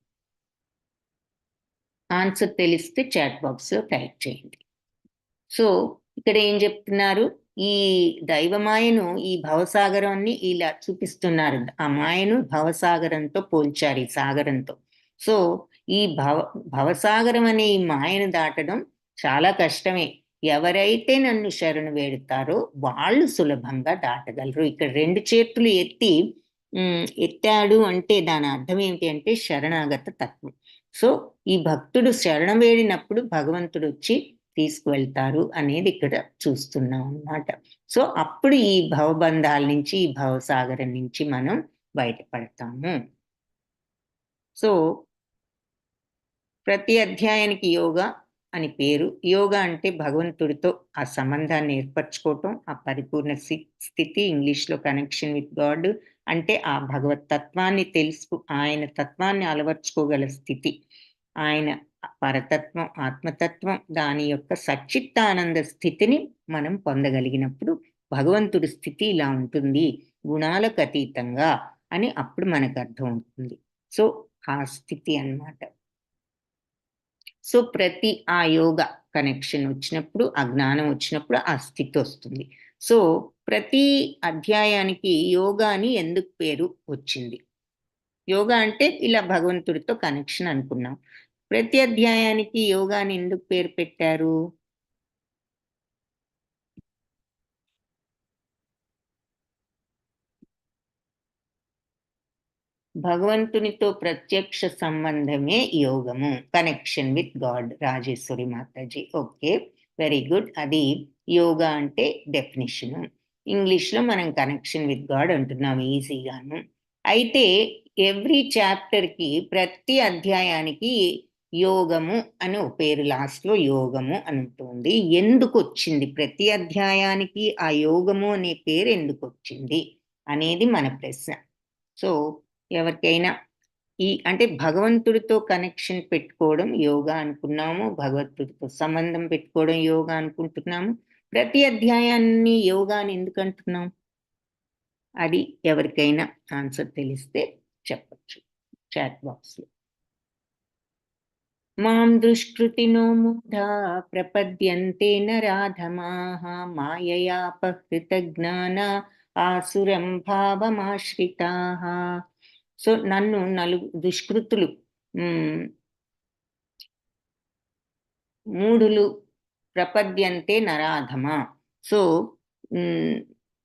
ఆన్సర్ తెలిస్తే చాట్ బాక్స్ లో టైప్ చేయండి. సో ఇక్కడ ఏం చెప్తున్నారు, ఈ దైవమాయను ఈ భవసాగరాన్ని ఇలా చూపిస్తున్నారు. ఆ మాయను భవసాగరంతో పోల్చారు, ఈ సాగరంతో. సో ఈ భవసాగరం అనే ఈ మాయను దాటడం చాలా కష్టమే. ఎవరైతే నన్ను శరణు వేడుతారో వాళ్ళు సులభంగా దాటగలరు. ఇక్కడ 2 చేతులు ఎత్తాడు అంటే దాని అర్థం ఏంటి అంటే శరణాగత తత్వం. సో ఈ భక్తుడు శరణం వేడినప్పుడు భగవంతుడు వచ్చి తీసుకువెళ్తారు అనేది ఇక్కడ చూస్తున్నాం అన్నమాట. సో అప్పుడు ఈ భవబంధాల నుంచి, ఈ భవసాగరం నుంచి మనం బయటపడతాము. సో ప్రతి అధ్యాయానికి యోగా అని పేరు. యోగా అంటే భగవంతుడితో ఆ సంబంధాన్ని ఏర్పరచుకోవటం, ఆ పరిపూర్ణ స్థితి, ఇంగ్లీష్లో కనెక్షన్ విత్ గాడ్ అంటే ఆ భగవత్ తత్వాన్ని ఆయన తత్వాన్ని అలవర్చుకోగల స్థితి, ఆయన పరతత్వం, ఆత్మతత్వం, దాని యొక్క సచ్చిత్తానంద స్థితిని మనం పొందగలిగినప్పుడు భగవంతుడి స్థితి ఇలా ఉంటుంది, గుణాలకు అతీతంగా అని అప్పుడు మనకు అర్థం అవుతుంది. సో ఆ స్థితి అన్నమాట. సో ప్రతి ఆ యోగ కనెక్షన్ వచ్చినప్పుడు, ఆ జ్ఞానం వచ్చినప్పుడు ఆ స్థితి వస్తుంది. సో ప్రతి అధ్యాయానికి యోగా అని ఎందుకు పేరు వచ్చింది? యోగా అంటే ఇలా భగవంతుడితో కనెక్షన్ అనుకున్నాం. ప్రతి అధ్యాయానికి యోగా అని ఎందుకు పేరు పెట్టారు? భగవంతునితో ప్రత్యక్ష సంబంధమే యోగము, connection with God. Rajeshwari Mataji, okay, very good. అది యోగా అంటే డెఫినిషను. ఇంగ్లీష్లో మనం కనెక్షన్ విత్ గాడ్ అంటున్నాం ఈజీగాను. అయితే ఎవ్రీ చాప్టర్కి, ప్రతి అధ్యాయానికి యోగము అని ఒక పేరు, లాస్ట్లో యోగము అని ఉంటుంది. ఎందుకు వచ్చింది ప్రతి అధ్యాయానికి ఆ యోగము అనే పేరు ఎందుకు వచ్చింది అనేది మన ప్రశ్న. సో ఎవరికైనా అంటే భగవంతుడితో కనెక్షన్ పెట్టుకోవడం యోగా అనుకున్నాము, భగవంతుడితో సంబంధం పెట్టుకోవడం యోగా అనుకుంటున్నాము. ప్రతి అధ్యాయాన్ని యోగా అని ఎందుకు అంటున్నాం? అది ఎవరికైనా ఆన్సర్ తెలిస్తే చెప్పచ్చు చాట్ బాక్స్ లో. మాం దుష్కృతినో మూఢా ప్రపద్యంతే నరాధమాః మాయయాపహృత జ్ఞాన ఆసురం భావమాశ్రితాః. సో నన్ను దుష్కృతులు, మూఢులు, ప్రపద్యంతే నరాధమా. సో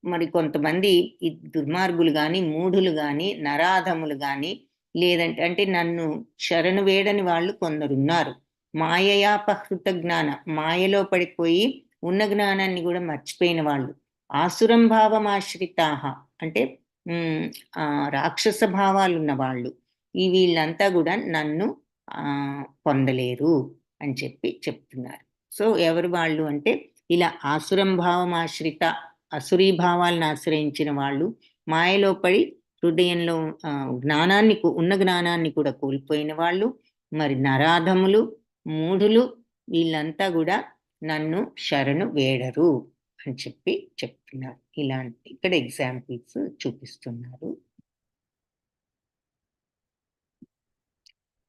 మరి కొంతమంది ఈ దుర్మార్గులు కానీ, మూఢులు కానీ, నరాధములు కానీ, లేదంటే అంటే నన్ను శరణు వేడని వాళ్ళు కొందరున్నారు. మాయయాపహృత జ్ఞాన, మాయలో పడిపోయి ఉన్న జ్ఞానాన్ని కూడా మర్చిపోయిన వాళ్ళు. ఆసురం భావమాశ్రితాహ అంటే రాక్షస భావాలు ఉన్న వాళ్ళు. వీళ్ళంతా కూడా నన్ను పొందలేరు అని చెప్తున్నారు. సో ఎవరు వాళ్ళు అంటే ఇలా ఆసురం భావమాశ్రిత, అసురీ భావాలను ఆశ్రయించిన వాళ్ళు, మాయలో పడి హృదయంలో ఉన్న జ్ఞానాన్ని కూడా కోల్పోయిన వాళ్ళు, మరి నరాధములు, మూఢులు, వీళ్ళంతా కూడా నన్ను శరణు వేడరు అని చెప్తున్నారు. ఇలాంటి ఇక్కడ ఎగ్జాంపుల్స్ చూపిస్తున్నారు.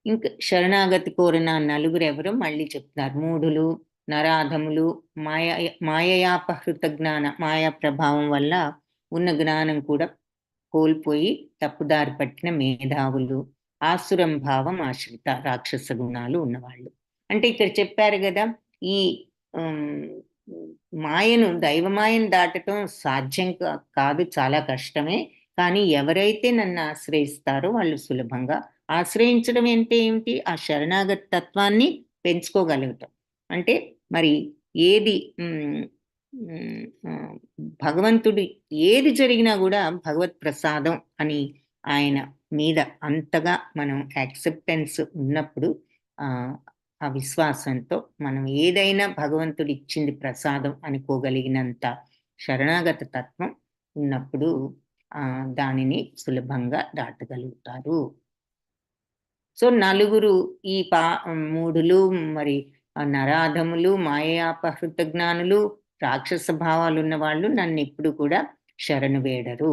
ఇంకా శరణాగతి కోరిన నలుగురెవరో మళ్ళీ చెప్తున్నారు. మూఢులు, నరాధములు, మాయయాపహృత జ్ఞాన మాయా ప్రభావం వల్ల ఉన్న జ్ఞానం కూడా కోల్పోయి తప్పుదారి పట్టిన మేధావులు, ఆసురం భావం ఆశ్రిత రాక్షస గుణాలు ఉన్నవాళ్ళు. అంటే ఇక్కడ చెప్పారు కదా, ఈ దైవమాయను దాటటం సాధ్యం కాదు, చాలా కష్టమే. కానీ ఎవరైతే నన్ను ఆశ్రయిస్తారో వాళ్ళు సులభంగా ఆశ్రయించడం అంటే ఏమిటి? ఆ శరణాగత తత్వాన్ని పెంచుకోగలుగుతాం. అంటే మరి ఏది భగవంతుడి ఏది జరిగినా కూడా భగవత్ ప్రసాదం అని ఆయన మీద అంతగా మనం యాక్సెప్టెన్స్ ఉన్నప్పుడు ఆ విశ్వాసంతో మనం ఏదైనా భగవంతుడు ఇచ్చింది ప్రసాదం అనుకోగలిగినంత శరణాగత తత్వం ఉన్నప్పుడు దానిని సులభంగా దాటగలుగుతారు. సో నలుగురు ఈ మూఢులు, మరి నరాధములు, మాయాపహృత జ్ఞానులు, రాక్షస భావాలు ఉన్న వాళ్ళు నన్ను ఎప్పుడు కూడా శరణు వేడరు.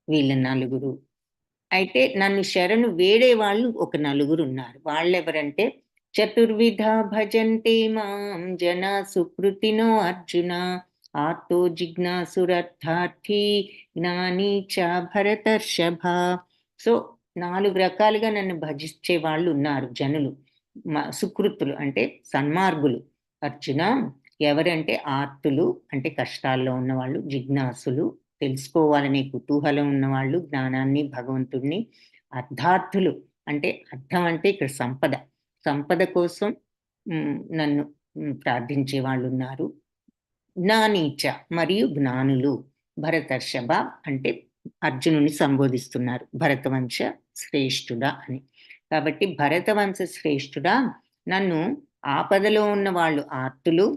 వీళ్ళ నలుగురు. అయితే నన్ను శరణు వేడే వాళ్ళు ఒక నలుగురు ఉన్నారు. వాళ్ళెవరంటే, చతుర్విధ భజంతే మాం జన సుకృతినో అర్జున ఆర్తో జిజ్ఞాసురర్థార్థి జ్ఞాని చ భరతర్షభ. సో 4 రకాలుగా నన్ను భజించే వాళ్ళు ఉన్నారు జనులు. సుకృతులు అంటే సన్మార్గులు. అర్జున, ఎవరంటే ఆర్తులు అంటే కష్టాల్లో ఉన్నవాళ్ళు, జిజ్ఞాసులు తెలుసుకోవాలనే కుతూహలం ఉన్నవాళ్ళు, జ్ఞానాన్ని భగవంతుడిని, అర్థార్థులు అంటే అర్థం అంటే ఇక్కడ సంపద కోసం నన్ను ప్రార్థించే వాళ్ళు ఉన్నారు. జ్ఞానీచ మరియు జ్ఞానులు. భరతర్షభ అంటే అర్జునుని సంబోధిస్తున్నారు, భరతవంశ శ్రేష్ఠుడా అని. కాబట్టి భరతవంశ శ్రేష్ఠుడా, నన్ను ఆపదలో ఉన్న వాళ్ళు ఆర్తులు,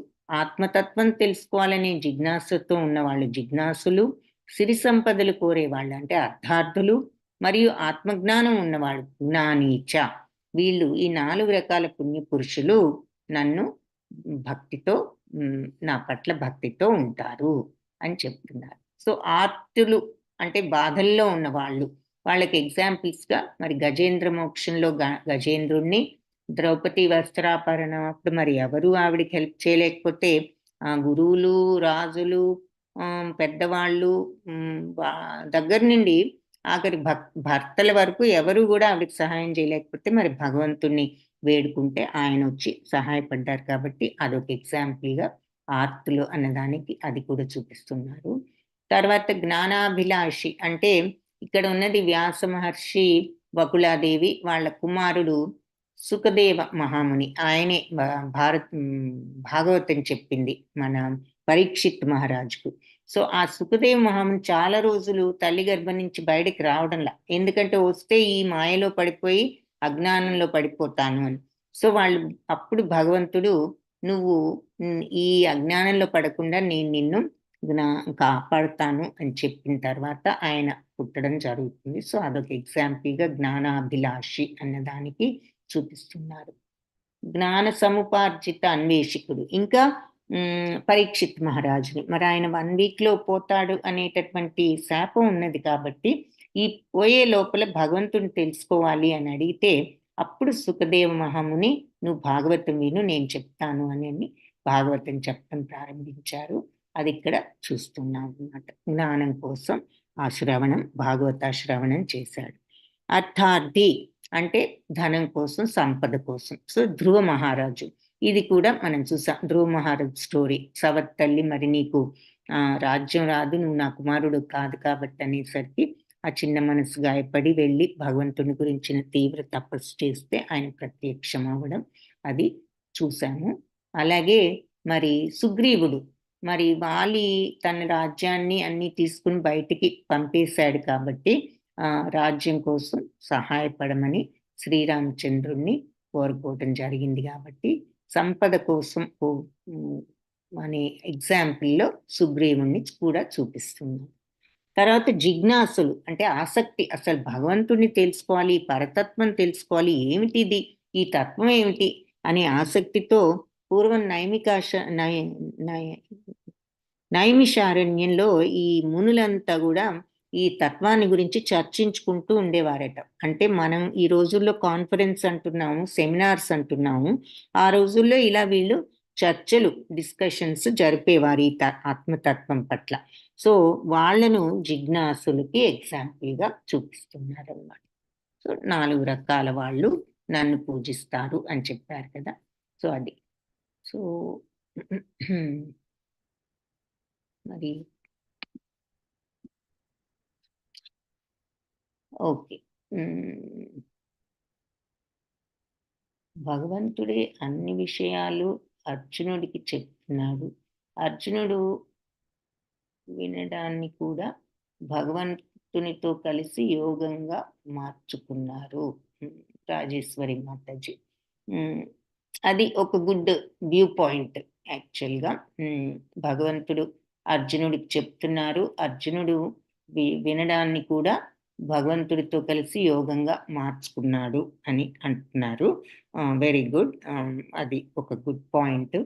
ఆత్మతత్వం తెలుసుకోవాలనే జిజ్ఞాసతో ఉన్నవాళ్ళు జిజ్ఞాసులు, సిరి సంపదలు కోరేవాళ్ళు అంటే అర్థార్థులు, మరియు ఆత్మజ్ఞానం ఉన్నవాళ్ళు జ్ఞానీచ. వీళ్ళు ఈ 4 రకాల పుణ్య పురుషులు నన్ను భక్తితో, నా పట్ల భక్తితో ఉంటారు అని చెప్తున్నారు. సో ఆర్తులు అంటే బాధల్లో ఉన్న వాళ్ళు, వాళ్ళకి ఎగ్జాంపుల్స్గా మరి గజేంద్ర మోక్షంలో గజేంద్రుణ్ణి, ద్రౌపది వస్త్రాపహరణం అప్పుడు మరి ఎవరు ఆవిడికి హెల్ప్ చేయలేకపోతే గురువులు, రాజులు, పెద్దవాళ్ళు దగ్గర నుండి ఆఖరి భర్తల వరకు ఎవరు కూడా ఆవిడకి సహాయం చేయలేకపోతే మరి భగవంతుణ్ణి వేడుకుంటే ఆయన వచ్చి సహాయపడ్డారు. కాబట్టి అదొక ఎగ్జాంపుల్గా ఆర్తులు అన్నదానికి అది కూడా చూపిస్తున్నారు. తర్వాత జ్ఞానాభిలాషి అంటే ఇక్కడ ఉన్నది వ్యాస మహర్షి, బకులాదేవి వాళ్ళ కుమారుడు సుఖదేవ మహాముని. ఆయనే భాగవతం చెప్పింది మన పరీక్షిత్ మహారాజుకు. సో ఆ సుఖదేవ మహాముని చాలా రోజులు తల్లి గర్భం నుంచి బయటికి రావడంలా, ఎందుకంటే వస్తే ఈ మాయలో పడిపోయి అజ్ఞానంలో పడిపోతాను అని. సో వాళ్ళు అప్పుడు భగవంతుడు, నువ్వు ఈ అజ్ఞానంలో పడకుండా నేను నిన్ను కాపాడుతాను అని చెప్పిన తర్వాత ఆయన పుట్టడం జరుగుతుంది. సో అదొక ఎగ్జాంపుల్గా జ్ఞానాభిలాషి అన్నదానికి చూపిస్తున్నారు. జ్ఞాన సముపార్జిత అన్వేషకుడు. ఇంకా పరీక్షిత్ మహారాజుని మరి ఆయన 1 వీక్లో పోతాడు అనేటటువంటి శాపం ఉన్నది. కాబట్టి ఈ పోయే లోపల భగవంతుని తెలుసుకోవాలి అని అడిగితే అప్పుడు సుఖదేవ మహాముని, నువ్వు భాగవతం విను, నేను చెప్తాను అని భాగవతం చెప్పడం ప్రారంభించారు. అది ఇక్కడ చూస్తున్నాం అన్నమాట. జ్ఞానం కోసం ఆ శ్రవణం, భాగవత శ్రవణం చేశాడు. అర్థార్థి అంటే ధనం కోసం, సంపద కోసం. సో ధ్రువ మహారాజు, ఇది కూడా మనం చూసాం. ధ్రువ మహారాజు స్టోరీ. సవత్ తల్లి మరి నీకు రాజ్యం రాదు, నువ్వు నా కుమారుడు కాదు కాబట్టి అనేసరికి ఆ చిన్న మనసు గాయపడి వెళ్ళి భగవంతుని గురించిన తీవ్ర తపస్సు చేస్తే ఆయన ప్రత్యక్షం అవ్వడం అది చూసాము. అలాగే మరి సుగ్రీవుడు, మరి వాలి తన రాజ్యాన్ని అన్ని తీసుకుని బయటికి పంపేశాడు కాబట్టి రాజ్యం కోసం సహాయపడమని శ్రీరామచంద్రుణ్ణి కోరుకోవటం జరిగింది. కాబట్టి సంపద కోసం అనే ఎగ్జాంపుల్లో సుగ్రీవుణ్ణి కూడా చూపిస్తుంది. తర్వాత జిజ్ఞాసులు అంటే ఆసక్తి, అసలు భగవంతుడిని తెలుసుకోవాలి, పరతత్వం తెలుసుకోవాలి, ఏమిటిది, ఈ తత్వం ఏమిటి, అనే ఆసక్తితో పూర్వం నైమిషారణ్యంలో ఈ మునులంతా కూడా ఈ తత్వాన్ని గురించి చర్చించుకుంటూ ఉండేవారట. అంటే మనం ఈ రోజుల్లో కాన్ఫరెన్స్ అంటున్నాము, సెమినార్స్ అంటున్నాము. ఆ రోజుల్లో ఇలా వీళ్ళు చర్చలు, డిస్కషన్స్ జరిపేవారు ఈ ఆత్మతత్వం పట్ల. సో వాళ్ళను జిజ్ఞాసులకి ఎగ్జాంపుల్గా చూపిస్తున్నారన్నమాట. సో 4 రకాల వాళ్ళు నన్ను పూజిస్తారు అని చెప్పారు కదా. సో అది. సో మరి ఓకే. భగవంతుడే అన్ని విషయాలు అర్జునుడికి చెప్తున్నాడు. అర్జునుడు వినడాన్ని కూడా భగవంతునితో కలిసి యోగంగా మార్చుకున్నారు. రాజేశ్వరి మాతాజీ. అది ఒక గుడ్ వ్యూ పాయింట్ యాక్చువల్‌గా. భగవంతుడు అర్జునుడికి చెప్తున్నారు. అర్జునుడు వినడాన్ని కూడా భగవంతుడితో కలిసి యోగంగా మార్చుకున్నాడు అని అంటున్నారు. Very good. అది ఒక గుడ్ పాయింట్.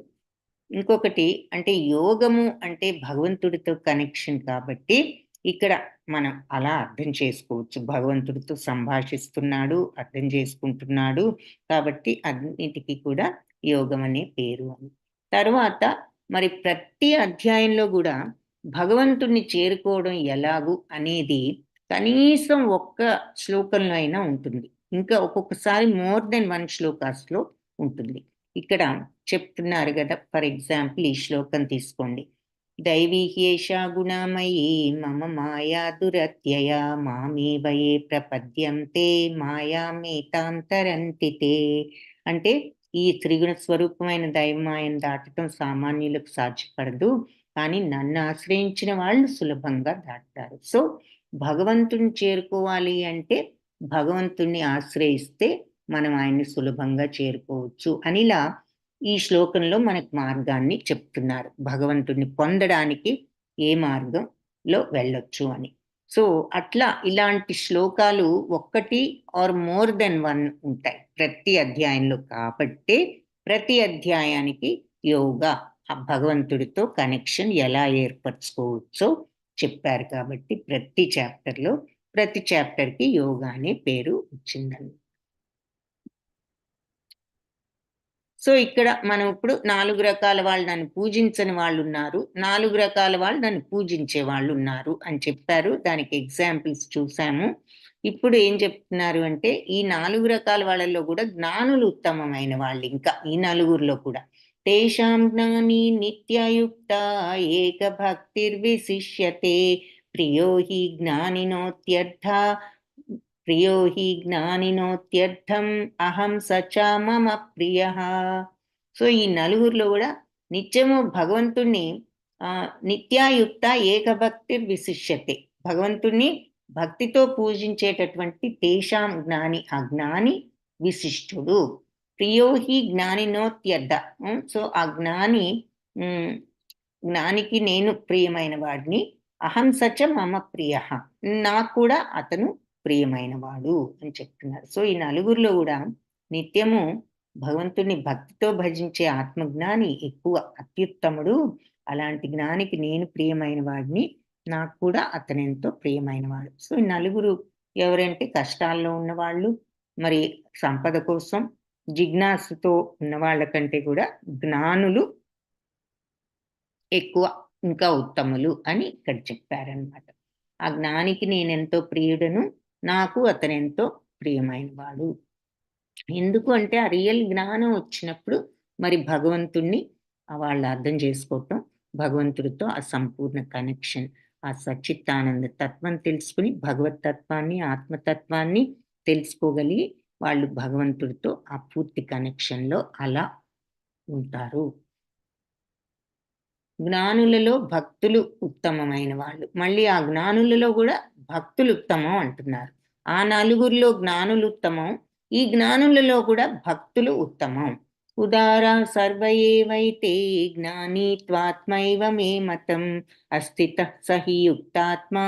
ఇంకొకటి అంటే యోగము అంటే భగవంతుడితో కనెక్షన్ కాబట్టి ఇక్కడ మనం అలా అర్థం చేసుకోవచ్చు. భగవంతుడితో సంభాషిస్తున్నాడు, అర్థం చేసుకుంటున్నాడు కాబట్టి అన్నిటికీ కూడా యోగం అనే పేరు అని. తరువాత మరి ప్రతి అధ్యాయంలో కూడా భగవంతుడిని చేరుకోవడం ఎలాగు అనేది కనీసం ఒక్క శ్లోకంలో అయినా ఉంటుంది. ఇంకా ఒక్కొక్కసారి మోర్ దెన్ 1 శ్లోకాస్‌లో ఉంటుంది. ఇక్కడ చెప్తున్నారు గదా! ఫర్ ఎగ్జాంపుల్ ఈ శ్లోకం తీసుకోండి. దైవీ హ్యేషా గుణమయీ మమ మాయా దురత్యయా మామేవ యే ప్రపద్యంతే మాయామేతాం తరంతి తే. అంటే ఈ త్రిగుణ స్వరూపమైన దైవమాయను దాటటం సామాన్యులకు సాధ్యపడదు. కానీ నన్ను ఆశ్రయించిన వాళ్ళు సులభంగా దాటుతారు. సో భగవంతుడిని చేరుకోవాలి అంటే భగవంతుడిని ఆశ్రయిస్తే మనం ఆయన్ని సులభంగా చేరుకోవచ్చు అనిలా ఈ శ్లోకంలో మనకు మార్గాన్ని చెప్తున్నారు. భగవంతుడిని పొందడానికి ఏ మార్గంలో వెళ్ళొచ్చు అని. సో అట్లా ఇలాంటి శ్లోకాలు ఒక్కటి ఆర్ మోర్ దెన్ 1 ఉంటాయి ప్రతి అధ్యాయంలో. కాబట్టే ప్రతి అధ్యాయానికి యోగా, ఆ భగవంతుడితో కనెక్షన్ ఎలా ఏర్పరచుకోవచ్చో చెప్పారు కాబట్టి ప్రతి చాప్టర్‌కి యోగా అనే పేరు వచ్చిందండి. సో ఇక్కడ మనం ఇప్పుడు 4 రకాల వాళ్ళు నన్ను పూజించని వాళ్ళున్నారు. 4 రకాల వాళ్ళు నన్ను పూజించే వాళ్ళున్నారు అని చెప్పారు. దానికి ఎగ్జాంపుల్స్ చూసాము. ఇప్పుడు ఏం చెప్తున్నారు అంటే ఈ 4 రకాల వాళ్ళలో కూడా జ్ఞానులు ఉత్తమమైన వాళ్ళు ఇంకా ఈ నలుగురిలో కూడా. తేషాం జ్ఞాని నిత్యయుక్త ఏక భక్తిర్విశిష్యతే ప్రియో హి జ్ఞానినోత్యర్థం అహం సచ మమ ప్రియః. సో ఈ నలుగురిలో కూడా నిత్యము భగవంతుణ్ణి నిత్యాయుక్త ఏకభక్తిర్ విశిష్యతే. భగవంతుణ్ణి భక్తితో పూజించేటటువంటి తేషాం జ్ఞాని, ఆ జ్ఞాని విశిష్టుడు. ప్రియో హి జ్ఞానినోత్యర్థ. సో ఆ జ్ఞానికి నేను ప్రియమైన వాడిని. అహం సచ మమ ప్రియః. నాకు కూడా అతను ప్రియమైన వాడు అని చెప్తున్నారు. సో ఈ నలుగురిలో కూడా నిత్యము భగవంతుని భక్తితో భజించే ఆత్మజ్ఞాని ఎక్కువ అత్యుత్తముడు. అలాంటి జ్ఞానికి నేను ప్రియమైన వాడిని, నాకు కూడా అతనెంతో ప్రియమైన వాడు. సో ఈ నలుగురు ఎవరంటే కష్టాల్లో ఉన్నవాళ్ళు, మరి సంపద కోసం జిజ్ఞాసుతో ఉన్న వాళ్ళ కంటే కూడా జ్ఞానులు ఎక్కువ, ఇంకా ఉత్తములు అని ఇక్కడ చెప్పారనమాట. ఆ జ్ఞానికి నేనెంతో ప్రియుడను, నాకు అతనెంతో ప్రియమైన వాడు. ఎందుకు అంటే ఆ రియల్ జ్ఞానం వచ్చినప్పుడు మరి భగవంతుణ్ణి వాళ్ళు అర్థం చేసుకోవటం, భగవంతుడితో ఆ సంపూర్ణ కనెక్షన్, ఆ సచ్చిత్తానంద తత్వం తెలుసుకుని భగవత్ తత్వాన్ని, ఆత్మతత్వాన్ని తెలుసుకోగలిగి వాళ్ళు భగవంతుడితో ఆ పూర్తి కనెక్షన్‌లో అలా ఉంటారు. జ్ఞానులలో భక్తులు ఉత్తమమైన వాళ్ళు. మళ్ళీ ఆ జ్ఞానులలో గూడా భక్తులు ఉత్తమం అంటున్నారు. ఆ నలుగురిలో జ్ఞానులు ఉత్తమం. ఈ జ్ఞానులలో కూడా భక్తులు ఉత్తమం. ఉదారా సర్వ ఏవైతే జ్ఞాని త్వాత్మైవ మే మతం అస్థితః స హి యుక్తాత్మా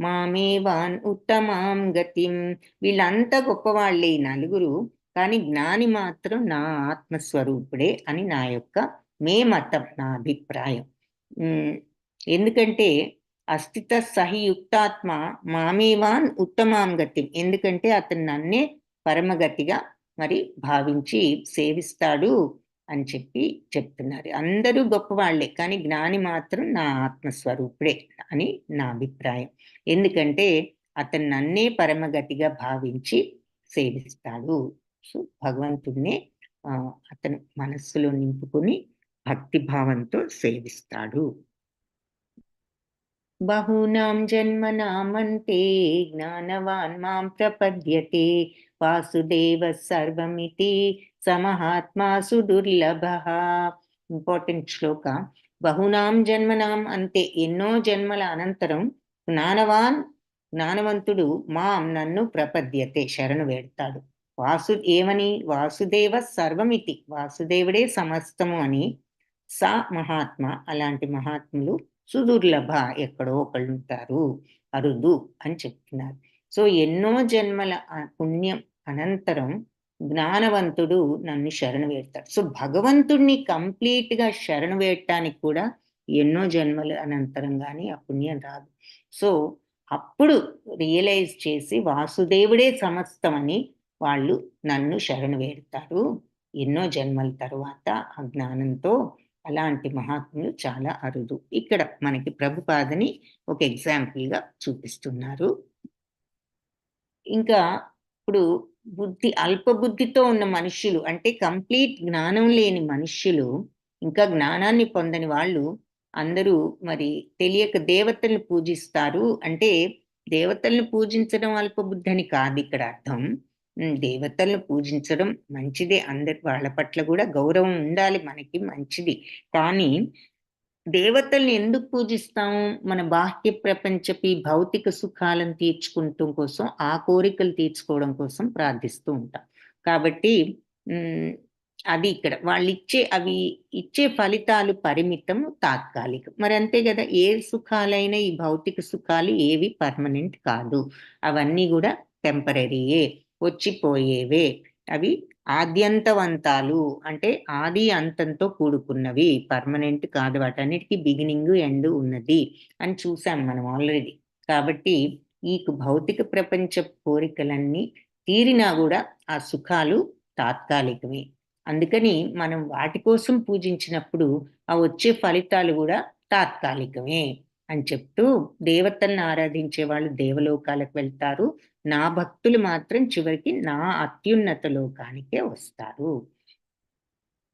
మామేవాన్ ఉత్తమాం గతిం. వీళ్ళంతా గొప్పవాళ్ళే ఈ నలుగురు. కానీ జ్ఞాని మాత్రం నా ఆత్మస్వరూపుడే అని నా యొక్క మతం, నా అభిప్రాయం. ఎందుకంటే అస్థిత సహియుక్తాత్మ మామేవాన్ ఉత్తమాం గతి. ఎందుకంటే అతను నన్నే పరమగతిగా మరి భావించి సేవిస్తాడు అని చెప్పి చెప్తున్నారు. అందరూ గొప్పవాళ్లే, కానీ జ్ఞాని మాత్రం నా ఆత్మస్వరూపుడే అని నా అభిప్రాయం. ఎందుకంటే అతను నన్నే పరమగతిగా భావించి సేవిస్తాడు. సో భగవంతుడినే అతను మనస్సులో నింపుకుని భక్తి భావంతో సేవిస్తాడు. బహూనాం జన్మనామంతే జ్ఞానవాన్ మాం ప్రపద్యతే వాసుదేవ సర్వమితి సమహాత్మా సుదుర్లభః. ఇంపార్టెంట్ శ్లోక. బహూనాం జన్మనాం అంతే, ఎన్నో జన్మల అనంతరం జ్ఞానవంతుడు మాం నన్ను ప్రపద్యతే శరణు వేడతాడు. ఏమని? వాసుదేవ సర్వమితి, వాసుదేవుడే సమస్తము అని. సా మహాత్మ, అలాంటి మహాత్ములు సుదుర్లభ, ఎక్కడో ఒకళ్ళు ఉంటారు, అరుదు అని చెప్తున్నారు. సో ఎన్నో జన్మల పుణ్యం అనంతరం జ్ఞానవంతుడు నన్ను శరణు వేడతాడు. సో భగవంతుడిని కంప్లీట్గా శరణు వేయటానికి కూడా ఎన్నో జన్మల అనంతరం కానీ ఆ పుణ్యం రాదు. సో అప్పుడు రియలైజ్ చేసి వాసుదేవుడే సమస్తమని వాళ్ళు నన్ను శరణు వేడతారు ఎన్నో జన్మల తరువాత ఆ జ్ఞానంతో. అలాంటి మహాత్ములు చాలా అరుదు. ఇక్కడ మనకి ప్రభుపాదని ఒక ఎగ్జాంపుల్గా చూపిస్తున్నారు. ఇంకా ఇప్పుడు అల్పబుద్ధితో ఉన్న మనుష్యులు, అంటే కంప్లీట్ జ్ఞానం లేని మనుష్యులు, ఇంకా జ్ఞానాన్ని పొందని వాళ్ళు అందరూ మరి తెలియక దేవతల్ని పూజిస్తారు. అంటే దేవతల్ని పూజించడం అల్పబుద్ధి అని కాదు ఇక్కడ అర్థం. దేవతలను పూజించడం మంచిదే, అందరి వాళ్ళ పట్ల కూడా గౌరవం ఉండాలి, మనకి మంచిది. కానీ దేవతల్ని ఎందుకు పూజిస్తాము? మన బాహ్య ప్రపంచపు భౌతిక సుఖాలను తీర్చుకుంటం కోసం, ఆ కోరికలు తీర్చుకోవడం కోసం ప్రార్థిస్తూ ఉంటాం. కాబట్టి అది ఇక్కడ వాళ్ళు ఇచ్చే ఫలితాలు పరిమితం, తాత్కాలికం. మరి అంతే కదా, ఏ సుఖాలైనా ఈ భౌతిక సుఖాలు ఏవి పర్మనెంట్ కాదు, అవన్నీ కూడా టెంపరరీయే, వచ్చిపోయేవే. అవి ఆద్యంతవంతాలు, అంటే ఆది అంతంతో కూడుకున్నవి, పర్మనెంట్ కాదు. వాటన్నిటికీ బిగినింగ్ ఎండ్ ఉన్నది అని చూసాం మనం ఆల్రెడీ. కాబట్టి ఈ భౌతిక ప్రపంచ కోరికలన్నీ తీరినా కూడా ఆ సుఖాలు తాత్కాలికమే. అందుకని మనం వాటి కోసం పూజించినప్పుడు ఆ వచ్చే ఫలితాలు కూడా తాత్కాలికమే అని చెప్తూ, దేవతలను ఆరాధించే వాళ్ళు దేవలోకాలకు వెళ్తారు, నా భక్తులు మాత్రం చివరికి నా అత్యున్నత లోకానికే వస్తారు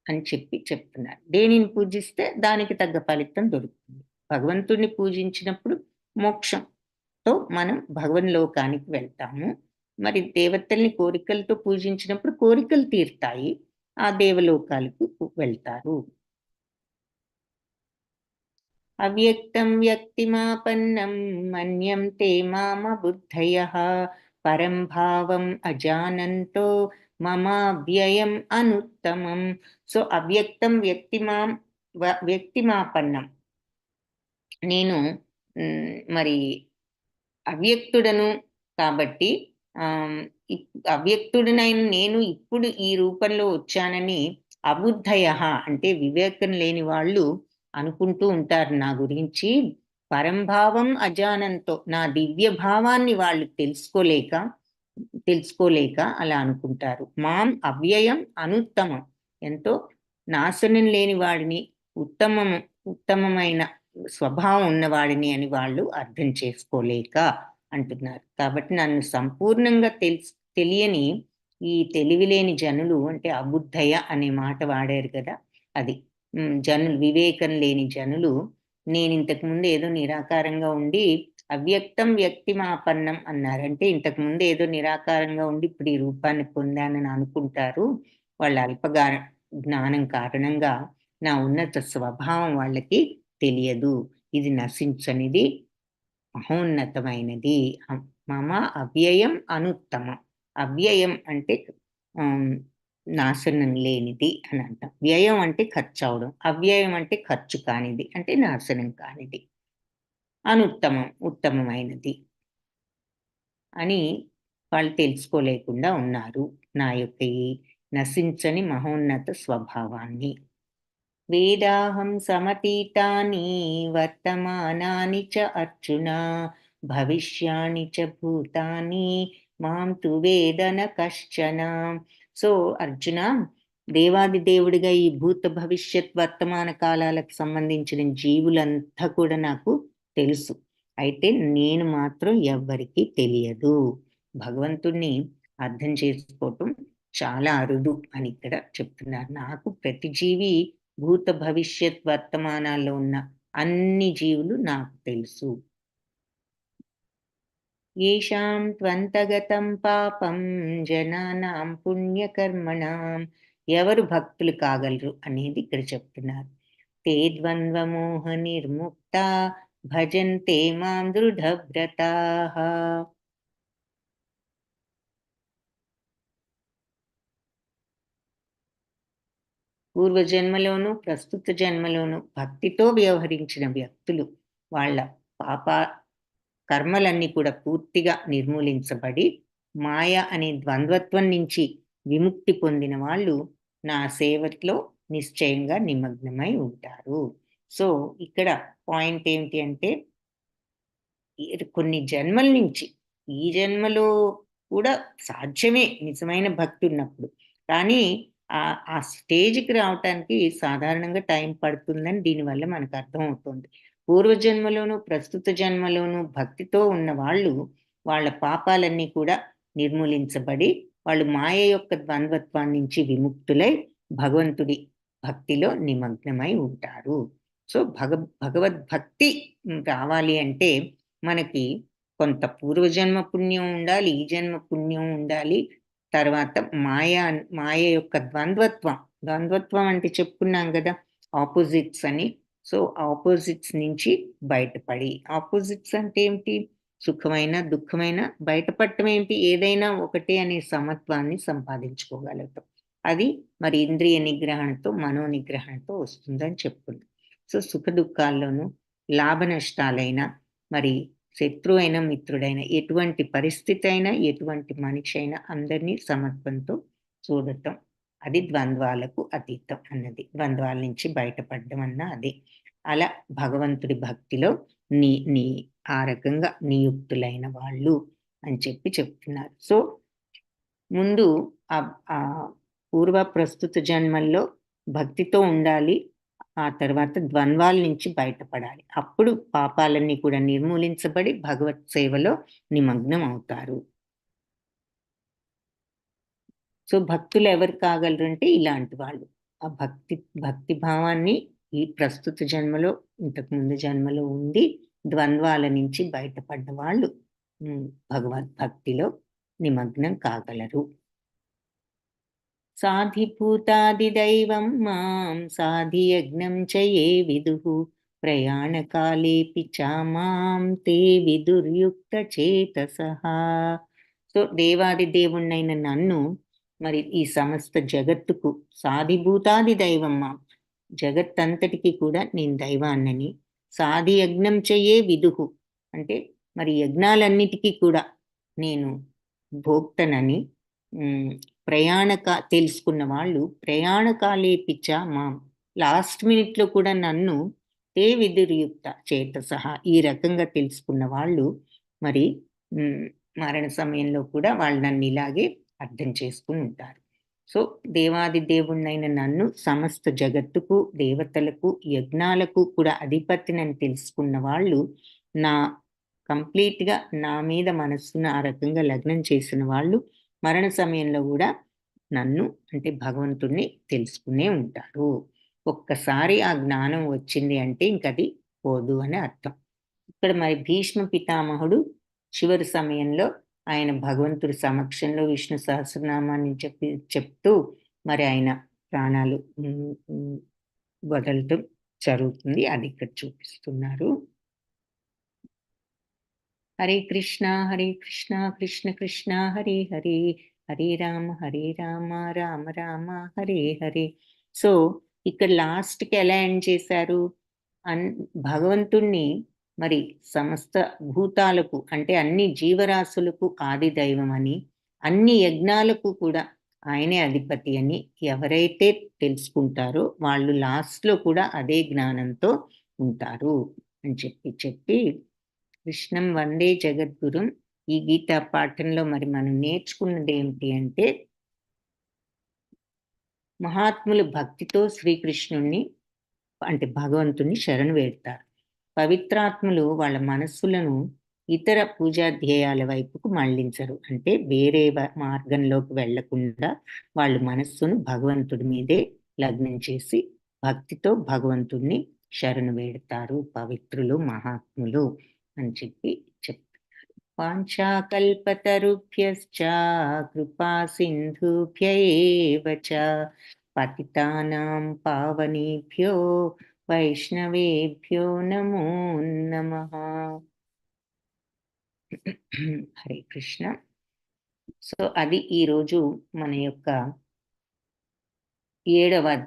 అని చెప్తున్నారు. దేనిని పూజిస్తే దానికి తగ్గ ఫలితం దొరుకుతుంది. భగవంతుడిని పూజించినప్పుడు మోక్షంతో మనం భగవన్ లోకానికి వెళ్తాము. మరి దేవతల్ని కోరికలతో పూజించినప్పుడు కోరికలు తీరుతాయి, ఆ దేవలోకాలకు వెళ్తారు. అవ్యక్తం వ్యక్తిమాపన్నం మన్యంతే మామబుద్ధయః పరం భావం అజానంతో మమావ్యయం అనుత్తమం. సో అవ్యక్తం వ్యక్తిమాపన్నం, నేను మరి అవ్యక్తుడను కాబట్టి అవ్యక్తుడినైన నేను ఇప్పుడు ఈ రూపంలో వచ్చానని అబుద్ధయః, అంటే వివేకం లేని వాళ్ళు అనుకుంటూ ఉంటారు నా గురించి. పరంభావం అజానంతో, నా దివ్య భావాన్ని వాళ్ళు తెలుసుకోలేక అలా అనుకుంటారు. మాం అవ్యయం అనుత్తమం, ఎంతో నాశనం లేని వాడిని, ఉత్తమమైన స్వభావం ఉన్నవాడిని అని వాళ్ళు అర్థం చేసుకోలేక అంటున్నారు. కాబట్టి నన్ను సంపూర్ణంగా తెలియని ఈ తెలివిలేని జనులు, అంటే అబుద్ధయ అనే మాట వాడారు కదా, అది జనులు, వివేకం లేని జనులు, నేను ఇంతకు ముందు ఏదో నిరాకారంగా ఉండి అవ్యక్తం వ్యక్తిమాపన్నం అన్నారు. అంటే ఇంతకు ముందు ఏదో నిరాకారంగా ఉండి ఇప్పుడు ఈ రూపాన్ని పొందానని అనుకుంటారు. వాళ్ళ జ్ఞానం కారణంగా నా ఉన్నత స్వభావం వాళ్ళకి తెలియదు. ఇది నశించనిది, మహోన్నతమైనది. మమ అవ్యయం అనుత్తమం. అవ్యయం అంటే నాశనం లేనిది అని అంటాం. వ్యయం అంటే ఖర్చు అవడం, అవ్యయం అంటే ఖర్చు కానిది, అంటే నాశనం కానిది. అనుత్తమం ఉత్తమమైనది అని వాళ్ళు తెలుసుకోలేకుండా ఉన్నారు నా యొక్క ఈ నశించని మహోన్నత స్వభావాన్ని. వేదాహం సమతీతాని వర్తమానాని చ అర్జున భవిష్యాని చ భూతాని మాం తు వేదన కశ్చన. సో అర్జున, దేవాది దేవుడిగా ఈ భూత భవిష్యత్ వర్తమాన కాలాలకు సంబంధించిన జీవులంతా కూడా నాకు తెలుసు. అయితే నేను మాత్రం ఎవ్వరికీ తెలియదు. భగవంతుణ్ణి అర్థం చేసుకోవటం చాలా అరుదు అని ఇక్కడ చెప్తున్నారు. నాకు ప్రతి జీవి భూత భవిష్యత్ వర్తమానాల్లో ఉన్న అన్ని జీవులు నాకు తెలుసు. ఏషాం త్వంతగతం పాపం జనానాం పుణ్యకర్మణాం. ఎవరు భక్తులు కాగలరు అనేది ఇక్కడ చెప్తున్నారు. తే ద్వంద్వమోహ నిర్ముక్త భజంతే మాం దృఢవ్రతాః. పూర్వజన్మలోను ప్రస్తుత జన్మలోను భక్తితో వ్యవహరించిన వ్యక్తులు వాళ్ళ పాప కర్మలన్నీ కూడా పూర్తిగా నిర్మూలించబడి మాయ అనే ద్వంద్వత్వం నుంచి విముక్తి పొందిన వాళ్ళు నా సేవలో నిశ్చయంగా నిమగ్నమై ఉంటారు. సో ఇక్కడ పాయింట్ ఏంటి అంటే, కొన్ని జన్మల నుంచి, ఈ జన్మలో కూడా సాధ్యమే నిజమైన భక్తి ఉన్నప్పుడు. కానీ ఆ స్టేజ్‌కి రావటానికి సాధారణంగా టైం పడుతుందని దీనివల్ల మనకు అర్థమవుతుంది. పూర్వజన్మలోను, ప్రస్తుత జన్మలోను భక్తితో ఉన్న వాళ్ళు, వాళ్ళ పాపాలన్నీ కూడా నిర్మూలించబడి, వాళ్ళు మాయ యొక్క ద్వంద్వత్వం నుంచి విముక్తులై భగవంతుడి భక్తిలో నిమగ్నమై ఉంటారు. సో భగవద్భక్తి రావాలి అంటే మనకి కొంత పూర్వజన్మ పుణ్యం ఉండాలి, ఈ జన్మ పుణ్యం ఉండాలి. తర్వాత మాయ యొక్క ద్వంద్వత్వం. ద్వంద్వత్వం అంటే చెప్పుకున్నాం గదా! ఆపోజిట్స్ అని. సో, ఆపోజిట్స్ నుంచి బయటపడి, ఆపోజిట్స్ అంటే ఏమిటి? సుఖమైన, దుఃఖమైన బయటపడటం ఏంటి? ఏదైనా ఒకటే అనే సమత్వాన్ని సంపాదించుకోగలుగుతాం. అది మరి ఇంద్రియ నిగ్రహణతో, మనో నిగ్రహణతో వస్తుందని చెప్పుకున్నాం. సో, సుఖ దుఃఖాల్లోనూ లాభ నష్టాలైనా, మరి శత్రువైనా, మిత్రుడైనా, ఎటువంటి పరిస్థితి అయినా, ఎటువంటి మనిషి అయినా అందరినీ సమత్వంతో చూడటం. అది ద్వంద్వాలకు అతీతం అన్నది. ద్వంద్వాల నుంచి బయటపడడం అన్న అదే. అలా భగవంతుడి భక్తిలో నీ నీ ఆ రకంగా నియుక్తులైన వాళ్ళు అని చెప్తున్నారు. సో, ముందు పూర్వ ప్రస్తుత జన్మల్లో భక్తితో ఉండాలి. ఆ తర్వాత ద్వంద్వాల నుంచి బయటపడాలి. అప్పుడు పాపాలన్నీ కూడా నిర్మూలించబడి భగవత్ సేవలో నిమగ్నం అవుతారు. సో, భక్తులు ఎవరు కాగలరు అంటే ఇలాంటి వాళ్ళు. ఆ భక్తి భావాన్ని ఈ ప్రస్తుత జన్మలో, ఇంతకు ముందు జన్మలో ఉండి ద్వంద్వాల నుంచి బయటపడ్డ వాళ్ళు భగవద్భక్తిలో నిమగ్నం కాగలరు. సాధిభూతాదిదైవం మాం సాధియజ్ఞం చ యే విదుః ప్రయాణకాలేపి చ మాం తే విదుర్యుక్తచేతసః. సో, దేవాది దేవుణ్ణైన నన్ను మరి ఈ సమస్త జగత్తుకు సాధిభూతాది దైవం మాం, జగత్తంతటికి కూడా నేను దైవాన్నని, సాధి యజ్ఞం చెయ్యే విదుహు అంటే మరి యజ్ఞాలన్నిటికీ కూడా నేను భోక్తనని తెలుసుకున్న వాళ్ళు ప్రయాణకాలే పిచ్చ మాం, లాస్ట్ మినిట్‌లో కూడా నన్ను తే విదుర్యుక్త చేతసః, ఈ రకంగా తెలుసుకున్న వాళ్ళు మరి మరణ సమయంలో కూడా వాళ్ళు నన్ను ఇలాగే అర్థం చేసుకుని ఉంటారు. సో, దేవాది దేవుడినైన నన్ను సమస్త జగత్తుకు, దేవతలకు, యజ్ఞాలకు కూడా అధిపతినని తెలుసుకున్న వాళ్ళు నా కంప్లీట్‌గా నా మీద మనస్సును ఆ రకంగా లగ్నం చేసిన వాళ్ళు మరణ సమయంలో గూడా నన్ను అంటే భగవంతుడిని తెలుసుకునే ఉంటారు. ఒక్కసారి ఆ జ్ఞానం వచ్చింది అంటే ఇంకది పోదు అని అర్థం. ఇక్కడ మరి భీష్మ పితామహుడు చివరి సమయంలో ఆయన భగవంతుడి సమక్షంలో విష్ణు సహస్రనామాన్ని చెప్తూ మరి ఆయన ప్రాణాలు వదలటం జరుగుతుంది. అది ఇక్కడ చూపిస్తున్నారు. హరే కృష్ణ కృష్ణ కృష్ణ హరే హరే, హరే రామ రామ రామ హరే హరే. సో, ఇక్కడ లాస్ట్‌కి ఎలా ఎండ్ చేశారు? భగవంతుణ్ణి మరి సమస్త భూతాలకు అంటే అన్ని జీవరాశులకు ఆది దైవం అని, అన్ని యజ్ఞాలకు కూడా ఆయనే అధిపతి అని ఎవరైతే తెలుసుకుంటారో వాళ్ళు లాస్ట్‌లో కూడా అదే జ్ఞానంతో ఉంటారు అని చెప్పి కృష్ణం వందే జగద్గురుం ఈ గీతా పాఠంలో మరి మనం నేర్చుకున్నదేమిటి అంటే మహాత్ములు భక్తితో శ్రీకృష్ణుడిని అంటే భగవంతుడిని శరణు వేడతారు. పవిత్రాత్ములు వాళ్ళ మనస్సులను ఇతర పూజా ధ్యేయాల వైపుకు మళ్ళించరు. అంటే వేరే మార్గంలోకి వెళ్ళకుండా వాళ్ళు మనస్సును భగవంతుడి మీదే లగ్నం చేసి భక్తితో భగవంతుడిని శరణు వేడతారు పవిత్రులు, మహాత్ములు అని చెప్తారు. వాంఛాకల్పతరుభ్యశ్చ కృపా సింధుభ్య ఏవ చ పతితానాం పావనేభ్యో వైష్ణవేభ్యో నమో నమః. హరే కృష్ణ. సో అది ఈరోజు మన యొక్క 7వ అధ్యాయం.